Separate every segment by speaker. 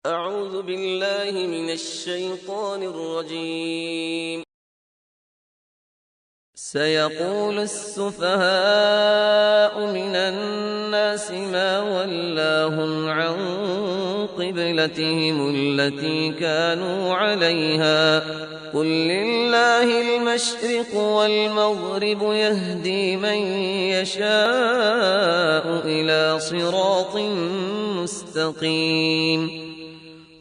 Speaker 1: أعوذ بالله من الشيطان الرجيم. سيقول السفهاء من الناس ما ولاهم عن قبلتهم التي كانوا عليها قل لله المشرق والمغرب يهدي من يشاء إلى صراط مستقيم.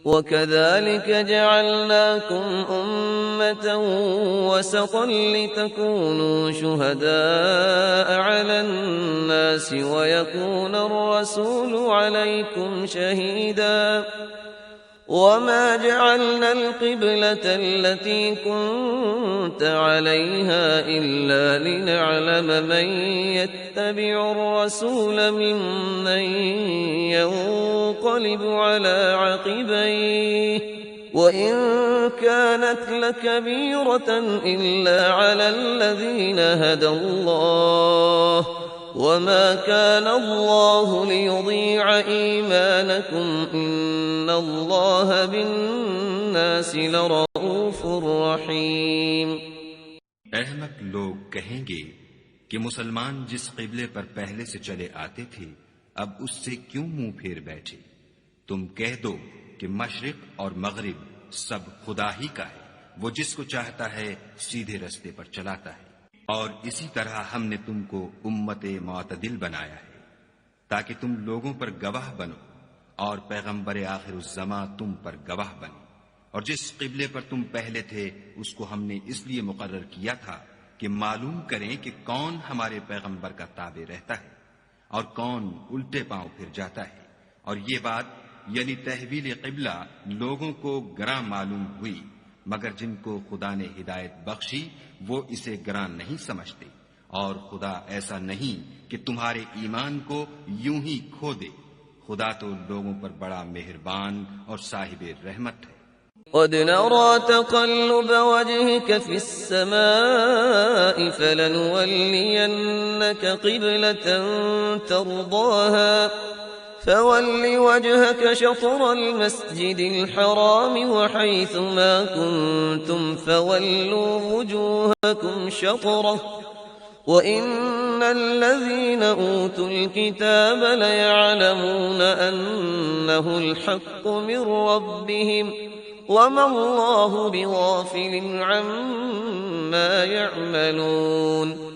Speaker 1: وكذلك جعلناكم أمة وسطا لتكونوا شهداء على الناس ويكون الرسول عليكم شهيدا. وما جعلنا القبلة التي كنت عليها إلا لنعلم من يتبع الرسول ممن ينقلب على عقبيه وإن كانت لكبيرة إلا على الذين هدى الله وما كان الله ليضيع إيمانكم إن الله بالناس لرؤوف رحيم।
Speaker 2: अहमक लोग कहेंगे कि मुसलमान जिस क़िबले पर पहले से चले आते थे अब उससे क्यों मुंह फेर बैठे। तुम कह दो कि मशरिक और मगरिब सब खुदा ही का है, वो जिसको चाहता है सीधे रास्ते पर चलाता है। और इसी तरह हमने तुमको उम्मते मुअतदिल बनाया है ताकि तुम लोगों पर गवाह बनो और पैगंबर आखिरुज़्ज़मा तुम पर गवाह बने। और जिस क़िबले पर तुम पहले थे उसको हमने इसलिए मुकर्रर किया था कि मालूम करें कि कौन हमारे पैगंबर का ताबे रहता है और कौन उल्टे पांव फिर जाता है। और ये बात यानी तहवील क़िबला लोगों को गरां मालूम हुई, मगर जिनको खुदा ने हिदायत बख्शी वो इसे गरां नहीं समझते। और खुदा ऐसा नहीं कि तुम्हारे ईमान को यूं ही खो दे। खुदा तो लोगों पर बड़ा मेहरबान और साहिब रहमत है।
Speaker 1: قد نرى تقلب وجهك في السماء فلنولينك قبلة ترضاها فول وجهك شطر المسجد الحرام وحيث ما كنتم فولوا وجوهكم شطره وإن الذين أوتوا الكتاب ليعلمون أنه الحق من ربهم وما الله بغافل عما يعملون.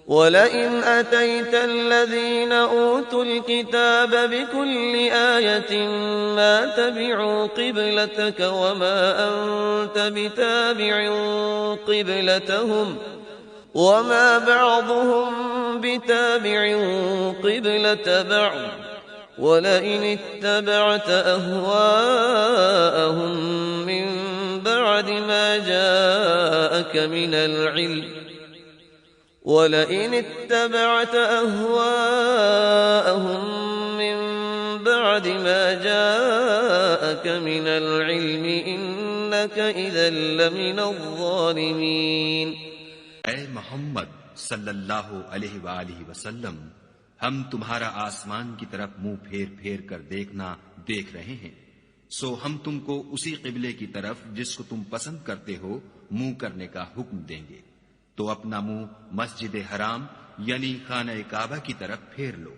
Speaker 1: ولئن أتيت الذين أوتوا الكتاب بكل آية ما تبعوا قبلتك وما أنت بتابع قبلتهم وما بعضهم بتابع قبلة بعض ولئن اتبعت أهواءهم من بعد ما جاءك من العلم إنك إذا لمن الظالمين।
Speaker 2: ऐ मोहम्मद सल्लल्लाहु अलैहि वसल्लम, हम तुम्हारा आसमान की तरफ मुंह फेर फेर कर देखना देख रहे हैं, सो हम तुमको उसी क़िबले की तरफ जिसको तुम पसंद करते हो मुंह करने का हुक्म देंगे। तो अपना मुंह मस्जिद हराम यानी खाना काबा की तरफ फेर लो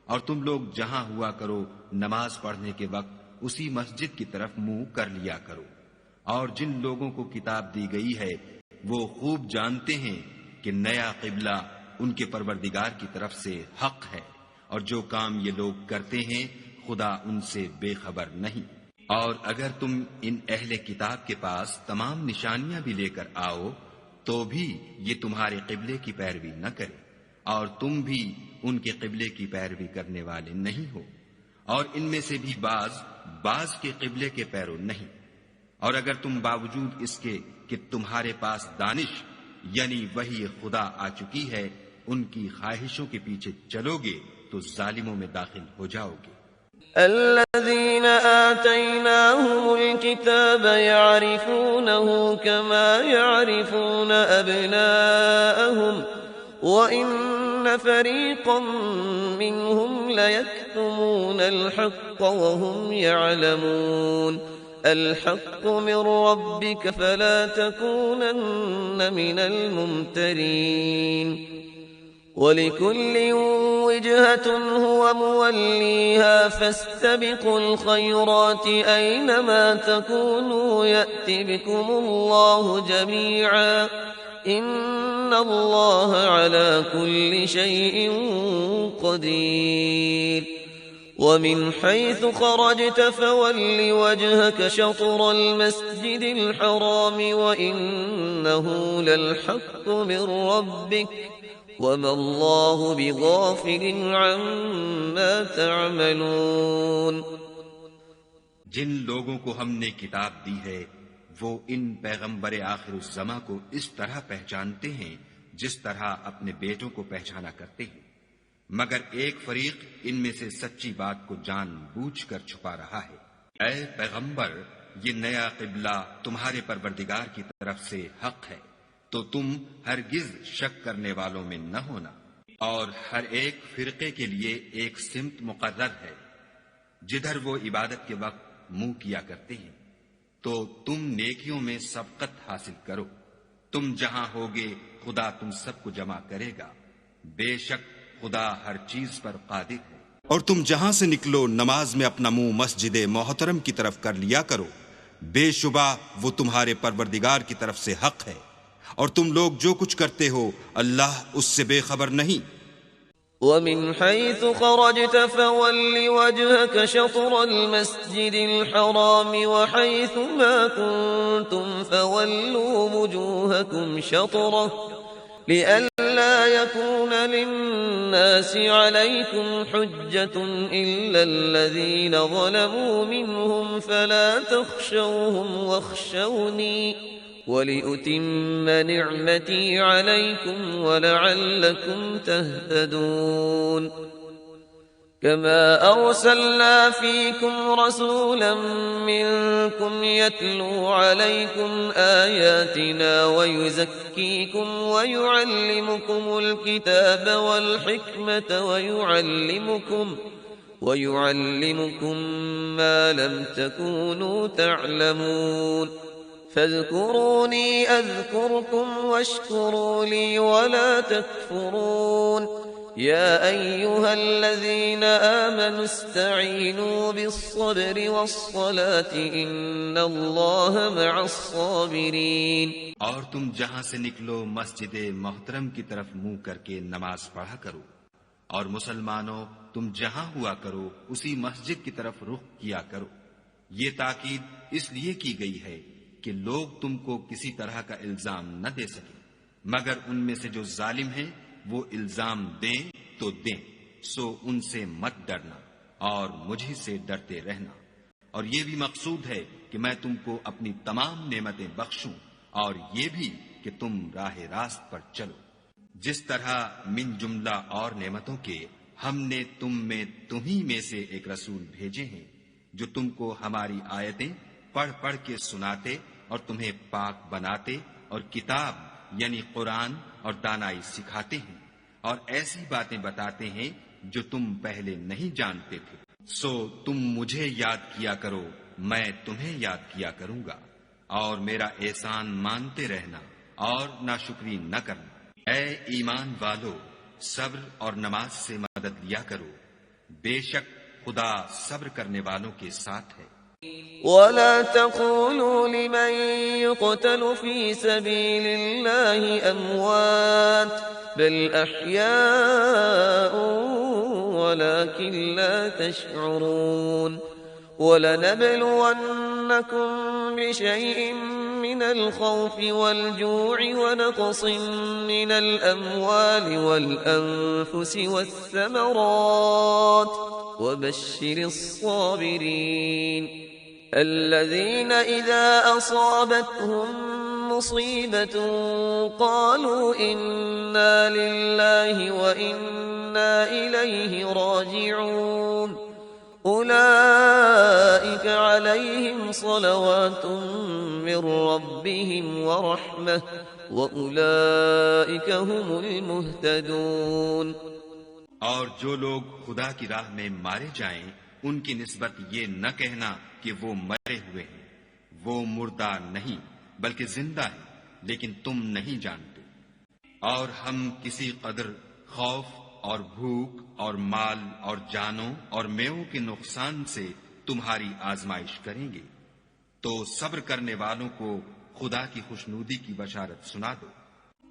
Speaker 2: और तुम लोग जहां हुआ करो नमाज पढ़ने के वक्त उसी मस्जिद की तरफ मुंह कर लिया करो। और जिन लोगों को किताब दी गई है वो खूब जानते हैं कि नया क़िबला उनके परवरदिगार की तरफ से हक है और जो काम ये लोग करते हैं खुदा उनसे बेखबर नहीं। और अगर तुम इन अहले किताब के पास तमाम निशानियां भी लेकर आओ तो भी ये तुम्हारे क़िबले की पैरवी न करे और तुम भी उनके क़िबले की पैरवी करने वाले नहीं हो। और इनमें से भी बाज के क़िबले के पैरों नहीं। और अगर तुम बावजूद इसके कि तुम्हारे पास दानिश यानी वही खुदा आ चुकी है उनकी ख्वाहिशों के पीछे चलोगे तो जालिमों में दाखिल हो जाओगे।
Speaker 1: الذين آتيناهم الكتاب يعرفونه كما يعرفون أبناءهم وإن وإن فريقا منهم ليكتمون الحق وهم يعلمون الحق من ربك فلا تكونن من الممترين ولكل وجهة هو موليها فاستبقوا الخيرات أينما تكونوا يأت بكم الله جميعا إن الله على كل شيء قدير ومن حيث خرجت فول وجهك شطر المسجد الحرام وإنه للحق من ربك وما الله بغافل عما تعملون
Speaker 2: जिन लोगों को हमने किताब दी है वो इन पैगंबर आखिरुज़्ज़मा को इस तरह पहचानते हैं जिस तरह अपने बेटों को पहचाना करते हैं, मगर एक फरीक इनमें से सच्ची बात को जानबूझकर छुपा रहा है। ऐ पैगंबर, ये नया किबला तुम्हारे परवरदिगार की तरफ से हक है, तो तुम हरगिज शक करने वालों में न होना। और हर एक फिरके के लिए एक सिमत मुकर्रर है जिधर वो इबादत के वक्त मुंह किया करते हैं, तो तुम नेकियों में सबकत हासिल करो। तुम जहां होगे खुदा तुम सबको जमा करेगा, बेशक खुदा हर चीज पर कादिर है।
Speaker 3: और तुम जहां से निकलो नमाज में अपना मुंह मस्जिद मोहतरम की तरफ कर लिया करो, बेशुबा वो तुम्हारे परवरदिगार की तरफ से हक है, और तुम लोग जो कुछ करते हो अल्लाह उससे बेखबर नहीं।
Speaker 1: ومن حيث خرجت فول وجهك شطر المسجد الحرام وحيث ما كنتم فولوا وجوهكم شطره لئلا يكون للناس عليكم حجة إلا الذين ظلموا منهم فلا تخشوهم واخشوني ولأتم نعمتي عليكم ولعلكم تهتدون كما أرسلنا فيكم رسولا منكم يتلو عليكم آياتنا ويزكيكم ويعلمكم الكتاب والحكمة ويعلمكم ما لم تكونوا تعلمون فاذكروني أذكركم واشكروا لي ولا تكفرون يا أيها الذين آمنوا استعينوا بالصبر والصلاة إن الله مع الصابرين।
Speaker 2: और तुम जहां से निकलो मस्जिद मोहतरम की तरफ मुंह करके नमाज पढ़ा करो, और मुसलमानों तुम जहां हुआ करो उसी मस्जिद की तरफ रुख किया करो। ये ताकीद इसलिए की गई है कि लोग तुमको किसी तरह का इल्जाम न दे सके, मगर उनमें से जो जालिम हैं वो इल्जाम दें तो दें, सो उनसे मत डरना और मुझी से डरते रहना। और ये भी मकसूद है कि मैं तुमको अपनी तमाम नेमतें बख्शूं और ये भी कि तुम राह रास्त पर चलो। जिस तरह मिन जुमला और नेमतों के हमने तुम्ही में से एक रसूल भेजे हैं जो तुमको हमारी आयतें पढ़ पढ़ के सुनाते और तुम्हें पाक बनाते और किताब यानी कुरान और दानाई सिखाते हैं और ऐसी बातें बताते हैं जो तुम पहले नहीं जानते थे। सो तुम मुझे याद किया करो, मैं तुम्हें याद किया करूंगा, और मेरा एहसान मानते रहना और नाशुक्री न करना। ऐ ईमान वालो, सब्र और नमाज से मदद लिया करो, बेशक खुदा सब्र करने वालों के साथ है।
Speaker 1: ولا تقولوا لمن يقتل في سبيل الله أموات بل أحياء ولكن لا تشعرون ولنبلونكم بشيء من الخوف والجوع ونقص من الأموال والأنفس والثمرات وبشر الصابرين الذين إذا أصابتهم مصيبة قالوا إنا لله وإنا إليه راجعون أولئك عليهم صلوات من ربهم ورحمة وأولئك هم المهتدون
Speaker 2: जो लोग खुदा की राह में मारे जाएं, उनकी निस्बत ये न कहना कि वो मरे हुए हैं। वो मुर्दा नहीं बल्कि जिंदा है, लेकिन तुम नहीं जानते। और हम किसी कदर खौफ और भूख और माल और जानों और मेवों के नुकसान से तुम्हारी आजमाइश करेंगे, तो सब्र करने वालों को खुदा की खुशनूदी की बशारत सुना दो।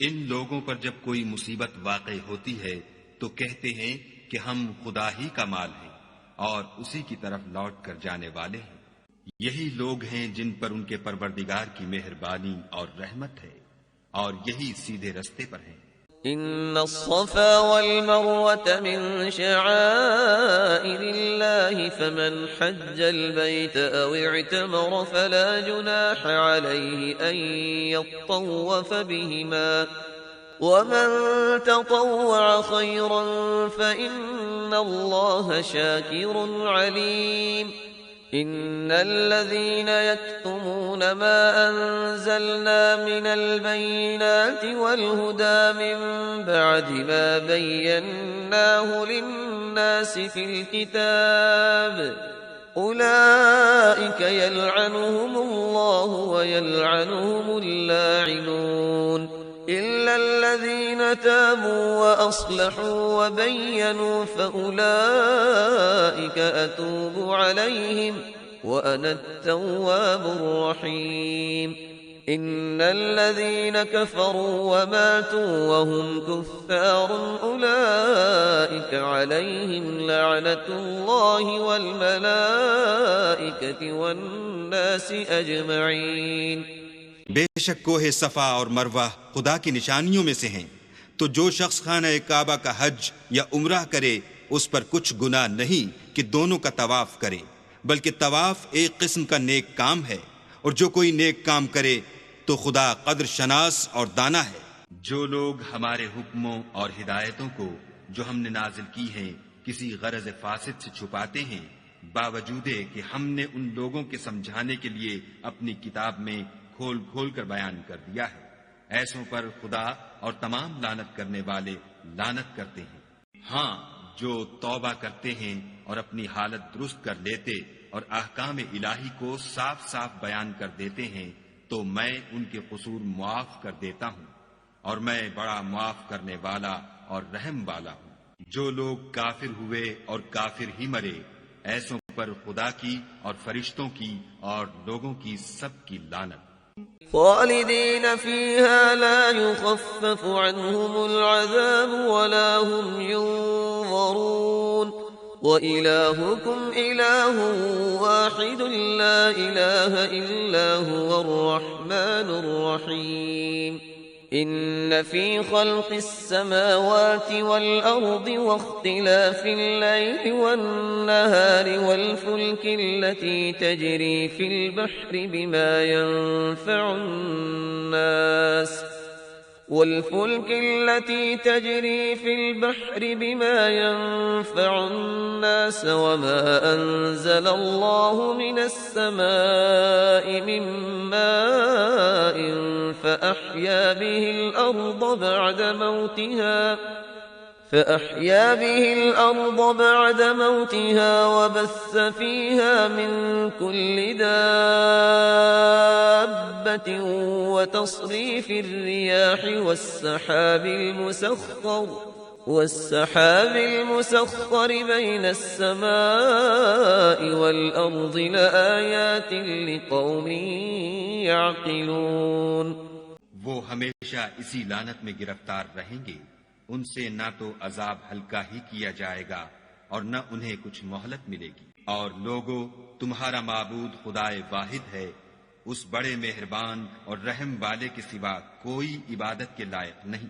Speaker 2: इन लोगों पर जब कोई मुसीबत वाक़ई होती है तो कहते हैं कि हम खुदा ही का माल हैं और उसी की तरफ लौट कर जाने वाले हैं। यही लोग हैं जिन पर उनके परवरदिगार की मेहरबानी और रहमत है, और यही सीधे रस्ते पर हैं।
Speaker 1: إن الصفا والمروة من شعائر الله فمن حج البيت أو اعتمر فلا جناح عليه أن يطوف بهما ومن تطوع خيرا فإن الله شاكر عليم إن الذين يكتمون ما أنزلنا من البينات والهدى من بعد ما بيناه للناس في الكتاب أولئك يلعنهم الله ويلعنهم اللاعنون إلا الذين تابوا وأصلحوا وبينوا فأولئك أتوب عليهم وأنا التواب الرحيم إن الذين كفروا وماتوا وهم كفار أولئك عليهم لعنة الله والملائكة والناس أجمعين
Speaker 3: बेशक कोहे सफा और मरवा खुदा की निशानियों में से हैं, तो जो शख्स खाना काबा का हज या उम्रा करे उस पर कुछ गुनाह नहीं कि दोनों का तवाफ करे, बल्कि तवाफ एक किस्म का नेक काम है, और जो कोई नेक काम करे तो खुदा कद्र शनास और दाना है।
Speaker 2: जो लोग हमारे हुक्मों और हिदायतों को जो हमने नाजिल की हैं किसी गरज फासिद से छुपाते हैं, बावजूदे कि हमने उन लोगों के समझाने के लिए अपनी किताब में खोल खोल कर बयान कर दिया है, ऐसों पर खुदा और तमाम लानत करने वाले लानत करते हैं। हाँ, जो तौबा करते हैं और अपनी हालत दुरुस्त कर लेते और अहकाम इलाही को साफ साफ बयान कर देते हैं, तो मैं उनके कसूर मुआफ कर देता हूँ, और मैं बड़ा मुआफ करने वाला और रहम वाला हूँ। जो लोग काफिर हुए और काफिर ही मरे, ऐसों पर खुदा की और फरिश्तों की और लोगों की सबकी लानत।
Speaker 1: خالدين فيها لا يخفف عنهم العذاب ولا هم ينظرون وإلهكم إله واحد لا إله إلا هو الرحمن الرحيم إن في خلق السماوات والأرض واختلاف الليل والنهار والفلك التي تجري في البحر بما ينفع الناس وما أنزل الله من السماء من ماء فأحيا به الأرض بعد موتها وبث فيها من كل دابة وتصريف الرياح والسحاب المسخر بين السماء والأرض لآيات لقوم يعقلون
Speaker 2: वो हमेशा इसी लानत में गिरफ्तार रहेंगे, उनसे ना तो अजाब हल्का ही किया जाएगा और न उन्हें कुछ मोहलत मिलेगी। और लोगों, तुम्हारा माबूद खुदाए वाहिद है, उस बड़े मेहरबान और रहम वाले के सिवा कोई इबादत के लायक नहीं।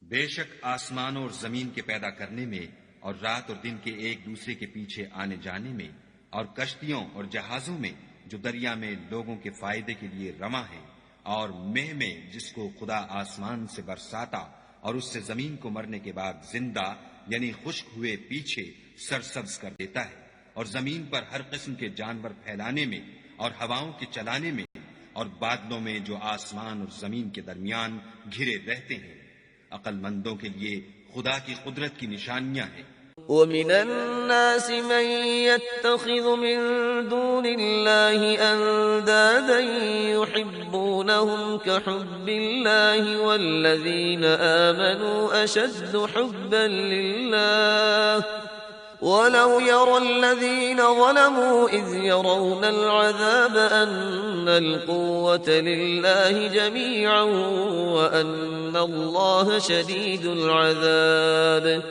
Speaker 2: बेशक आसमानों और जमीन के पैदा करने में और रात और दिन के एक दूसरे के पीछे आने जाने में और कश्तियों और जहाजों में जो दरिया में लोगों के फायदे के लिए रमा है, और मेह में जिसको खुदा आसमान से बरसाता और उससे जमीन को मरने के बाद जिंदा यानी खुश्क हुए पीछे सरसब्ज कर देता है, और जमीन पर हर किस्म के जानवर फैलाने में और हवाओं के चलाने में और बादलों में जो आसमान और जमीन के दरमियान घिरे रहते हैं। अक्लमंदों के लिए खुदा की कुदरत की निशानियां हैं।
Speaker 1: ومن الناس من يتخذ من دون الله أندادا يحبونهم كحب الله والذين آمنوا أشد حبا لله ولو يرى الذين ظلموا إذ يرون العذاب أن القوة لله جميعا وأن الله شديد العذاب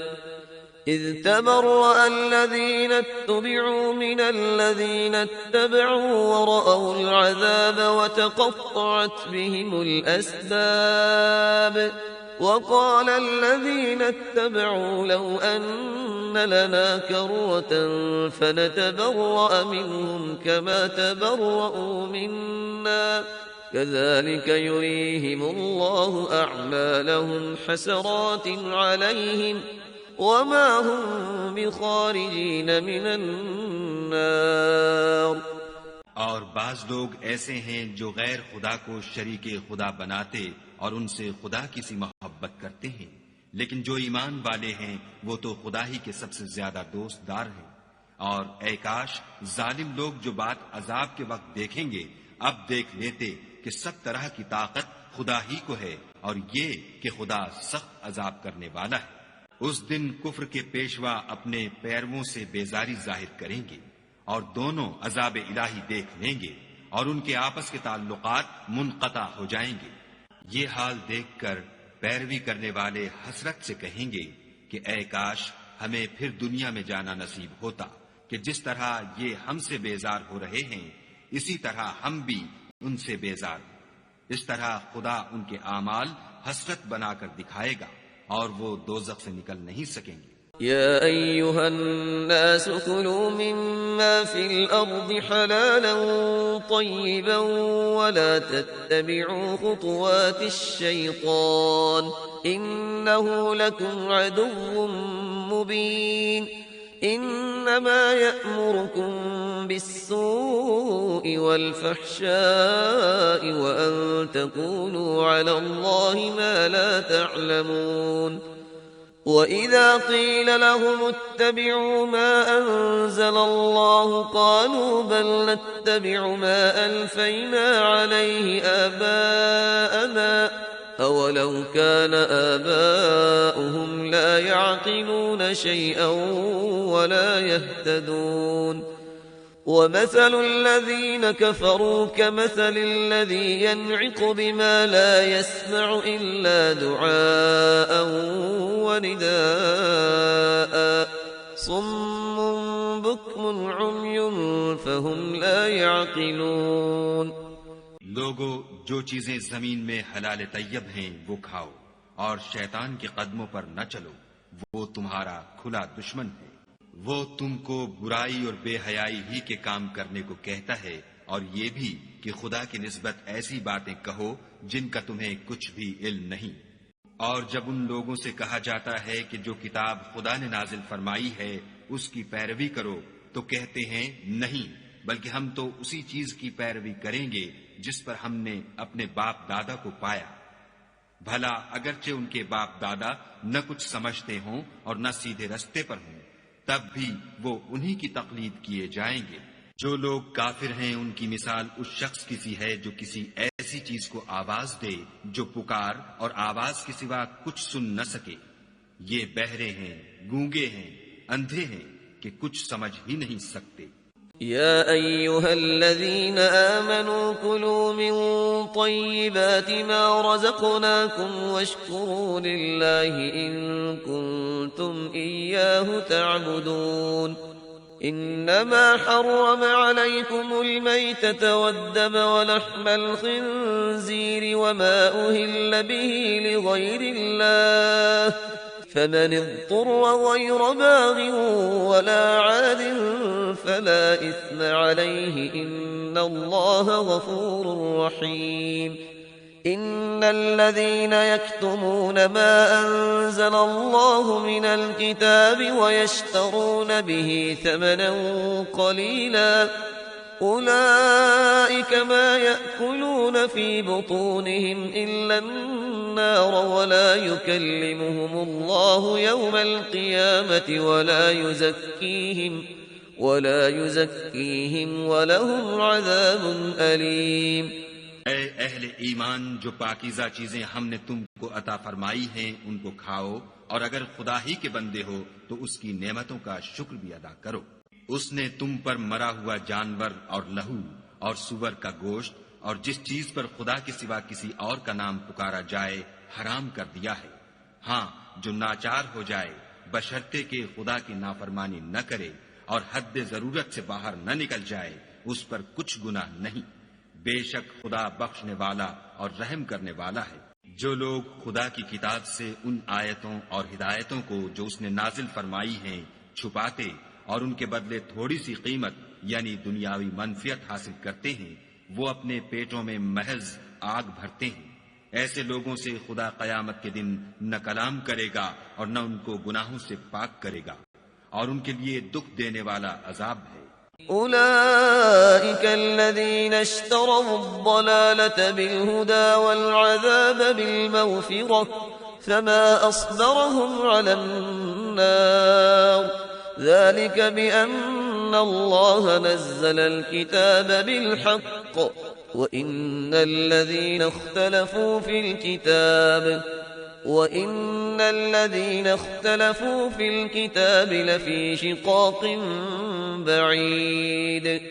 Speaker 1: إذ تبرأ الذين اتبعوا من الذين اتبعوا ورأوا العذاب وتقطعت بهم الأسباب وقال الذين اتبعوا لو أن لنا كرة فنتبرأ منهم كما تبرأوا منا كذلك يريهم الله أعمالهم حسرات عليهم وما هم بخارجين من النار.
Speaker 2: और बाज लोग ऐसे हैं जो गैर खुदा को शरीक खुदा बनाते और उनसे खुदा की सी मोहब्बत करते हैं, लेकिन जो ईमान वाले हैं वो तो खुदा ही के सबसे ज्यादा दोस्तदार हैं। और ऐ काश जालिम लोग जो बात अजाब के वक्त देखेंगे अब देख लेते कि सब तरह की ताकत खुदा ही को है और ये कि खुदा सख्त अजाब करने वाला है। उस दिन कुफ्र के पेशवा अपने पैरवों से बेजारी जाहिर करेंगे और दोनों अजाब इलाही देख लेंगे और उनके आपस के ताल्लुकात मुनक़ता हो जाएंगे। ये हाल देखकर पैरवी करने वाले हसरत से कहेंगे कि ऐ काश हमें फिर दुनिया में जाना नसीब होता कि जिस तरह ये हमसे बेजार हो रहे हैं इसी तरह हम भी उनसे बेजार। इस तरह खुदा उनके आमाल हसरत बनाकर दिखाएगा और वो दोज़ख से निकल नहीं सकेंगे।
Speaker 1: يا أيها الناس كلوا مما في الأرض حلالا طيبا ولا تتبعوا خطوات الشيطان إنه لكم عدو مبين إنما يأمركم بالسوء والفحشاء وأن تقولوا على الله ما لا تعلمون وإذا قيل لهم اتبعوا ما أنزل الله قالوا بل نتبع ما ألفينا عليه آباءنا أولو كان آباؤهم لا يعقلون شيئا ولا يهتدون ومثل الذين كفروا كمثل الذي ينعق بما لا يسمع إلا دعاء ونداء صم بكم عمي فهم لا يعقلون.
Speaker 2: लोगो जो चीजें जमीन में हलाल तैयब हैं वो खाओ और शैतान के कदमों पर न चलो, वो तुम्हारा खुला दुश्मन है। वो तुमको बुराई और बेहयाई ही के काम करने को कहता है और ये भी कि खुदा की निस्बत ऐसी बातें कहो जिनका तुम्हें कुछ भी इल्म नहीं। और जब उन लोगों से कहा जाता है कि जो किताब खुदा ने नाजिल फरमाई है उसकी पैरवी करो तो कहते हैं नहीं, बल्कि हम तो उसी चीज की पैरवी करेंगे जिस पर हमने अपने बाप दादा को पाया। भला अगरचे उनके बाप दादा न कुछ समझते हों और न सीधे रस्ते पर हों, तब भी वो उन्हीं की तकलीद किए जाएंगे। जो लोग काफिर हैं उनकी मिसाल उस शख्स की सी है जो किसी ऐसी चीज को आवाज दे जो पुकार और आवाज के सिवा कुछ सुन न सके। ये बहरे हैं, गूंगे हैं, अंधे हैं कि कुछ समझ ही नहीं सकते।
Speaker 1: يا أيها الذين آمنوا كلوا من طيبات ما رزقناكم واشكروا لله إن كنتم إياه تعبدون إنما حرم عليكم الميتة والدم ولحم الخنزير وما أهل به لغير الله فمن اضطر غير باغ ولا عاد فلا إثم عليه إن الله غفور رحيم. إن الذين يكتمون ما أنزل الله من الكتاب ويشترون به ثمنا قليلا أولئك ما يأكلون في بطونهم إلا النار ولا يكلمهم الله يوم القيامة ولا يزكيهم ولهم عذاب أليم.
Speaker 2: ऐ अहले ईमान, जो पाकीज़ा चीजें हमने तुमको अता फरमाई हैं उनको खाओ, और अगर खुदा ही के बंदे हो तो उसकी नेमतों का शुक्र भी अदा करो। उसने तुम पर मरा हुआ जानवर और लहू और सुअर का गोश्त और जिस चीज पर खुदा के सिवा किसी और का नाम पुकारा जाए हराम कर दिया है। हाँ, जो नाचार हो जाए बशर्ते के खुदा की नाफरमानी न करे और हद जरूरत से बाहर न निकल जाए, उस पर कुछ गुनाह नहीं। बेशक खुदा बख्शने वाला और रहम करने वाला है। जो लोग खुदा की किताब से उन आयतों और हिदायतों को जो उसने नाजिल फरमाई हैं छुपाते और उनके बदले थोड़ी सी कीमत यानी दुनियावी मनफियत हासिल करते हैं, वो अपने पेटों में महज आग भरते हैं। ऐसे लोगों से खुदा कयामत के दिन न कलाम करेगा और न उनको गुनाहों से पाक करेगा, और उनके लिए दुख देने वाला अजाब है।
Speaker 1: أولئك الذين اشتروا الضلالة بالهدى والعذاب بالمغفرة فما أصبرهم على النار ذلك بأن الله نزل الكتاب بالحق وإن الذين اختلفوا في الكتاب لفي شقاق بعيد.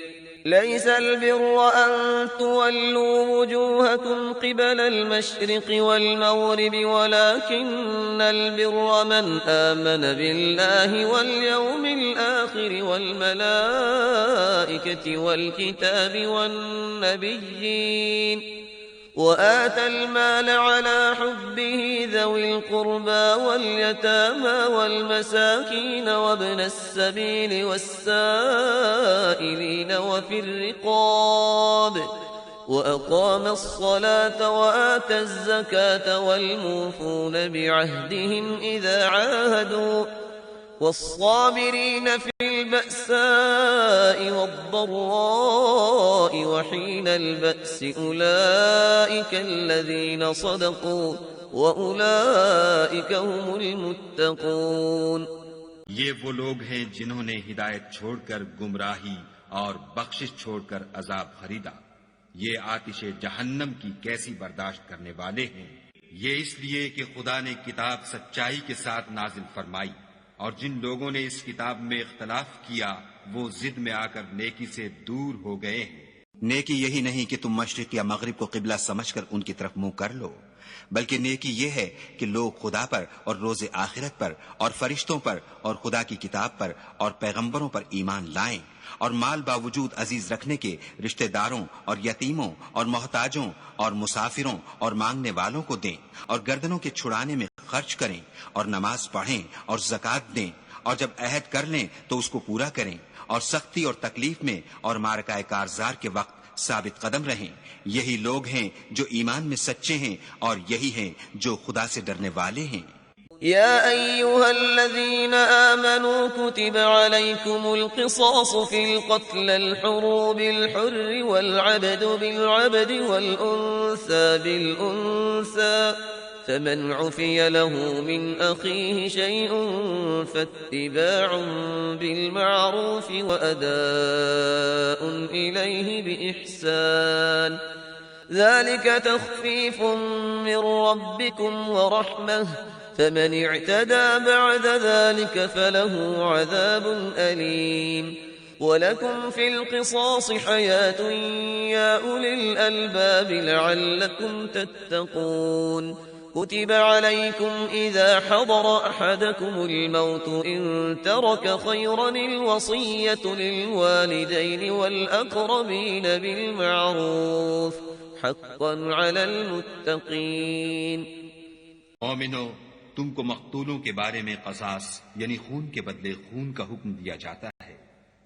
Speaker 1: ليس البر أن تولوا وجوهكم قبل المشرق والمغرب ولكن البر من آمن بالله واليوم الآخر والملائكة والكتاب والنبيين وآتى المال على حبه ذوي القربى واليتامى والمساكين وابن السبيل والسائلين وفي الرقاب وأقام الصلاة وآتى الزكاة والموفون بعهدهم إذا عاهدوا والصابرين في البأساء والضراء وحين البأس أولئك الذين صدقوا وأولئك هم المتقون.
Speaker 2: ये वो लोग हैं जिन्होंने हिदायत छोड़कर गुमराही और बख्शिश छोड़कर अजाब खरीदा। ये आतिशे जहन्नम की कैसी बर्दाश्त करने वाले हैं। ये इसलिए कि खुदा ने किताब सच्चाई के साथ नाजिल फरमाई, और जिन लोगों ने इस किताब में इख्तलाफ किया वो जिद में आकर नेकी से दूर हो गए हैं।
Speaker 3: नेकी यही नहीं कि तुम मशरिक या मगरिब को किबला समझकर उनकी तरफ मुंह कर लो, बल्कि नेकी ये है कि लोग खुदा पर और रोजे आखिरत पर और फरिश्तों पर और खुदा की किताब पर और पैगंबरों पर ईमान लाएं, और माल बावजूद अजीज रखने के रिश्तेदारों और यतीमों और मोहताजों और मुसाफिरों और मांगने वालों को दें, और गर्दनों के छुड़ाने में खर्च करें, और नमाज पढ़ें और ज़कात दें, और जब अहद कर लें तो उसको पूरा करें, और सख्ती और तकलीफ में और मारकाए कारजार के वक्त साबित कदम रहें। यही लोग हैं जो ईमान में सच्चे हैं, और यही हैं जो खुदा से डरने वाले हैं।
Speaker 1: يا أيها الذين آمنوا كتب عليكم القصاص في القتل الحر بالحر والعبد بالعبد والأنثى بالأنثى فمن عفي له من أخيه شيء فاتباع بالمعروف وأداء إليه بإحسان ذلك تخفيف من ربكم ورحمة فمن اعتدى بعد ذلك فله عذاب أليم. ولكم في القصاص حياة يا أولي الألباب لعلكم تتقون. كتب عليكم إذا حضر أحدكم الموت إن ترك خيرا الوصية للوالدين والأقربين بالمعروف حقا على المتقين.
Speaker 2: मोमिनो, तुमको मकतूलों के बारे में कसास यानी खून के बदले खून का हुक्म दिया जाता है,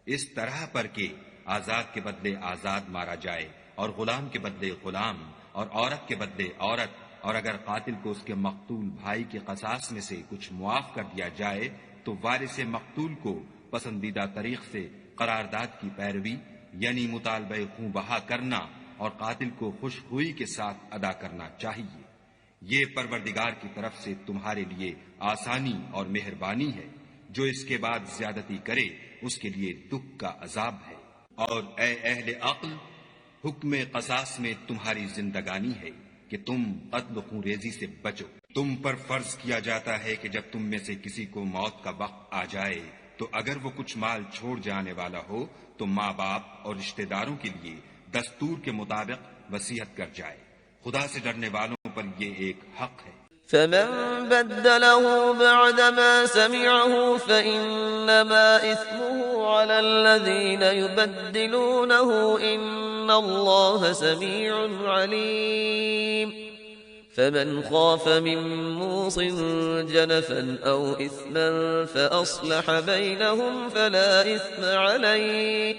Speaker 2: इस तरह पर कि आजाद के बदले आजाद मारा जाए और गुलाम के बदले गुलाम और औरत के बदले औरत, और अगर कातिल को उसके मकतूल भाई के कसास में से कुछ मुआफ कर दिया जाए तो वारिस मकतूल को पसंदीदा तरीक से करारदाद की पैरवी यानी मुतालबे खून बहा करना और कातिल को खुशहुई के साथ अदा करना चाहिए। ये परवरदिगार की तरफ से तुम्हारे लिए आसानी और मेहरबानी है। जो इसके बाद ज्यादती करे उसके लिए दुख का अजाब है। और ए अहले अक्ल, हुक्म क़सास में तुम्हारी जिंदगानी है कि तुम कत्ल खूंरेजी से बचो। तुम पर फर्ज किया जाता है कि जब तुम में से किसी को मौत का वक्त आ जाए तो अगर वो कुछ माल छोड़ जाने वाला हो तो माँ बाप और रिश्तेदारों के लिए दस्तूर के मुताबिक वसीयत कर जाए। खुदा से डरने वालों पर ये एक हक है।
Speaker 1: فمن بدله بعدما سمعه فإنما إثمه على الذين يبدلونه إن الله سميع عليم. فمن خاف من موص جنفا أو إثما فأصلح بينهم فلا إثم عليه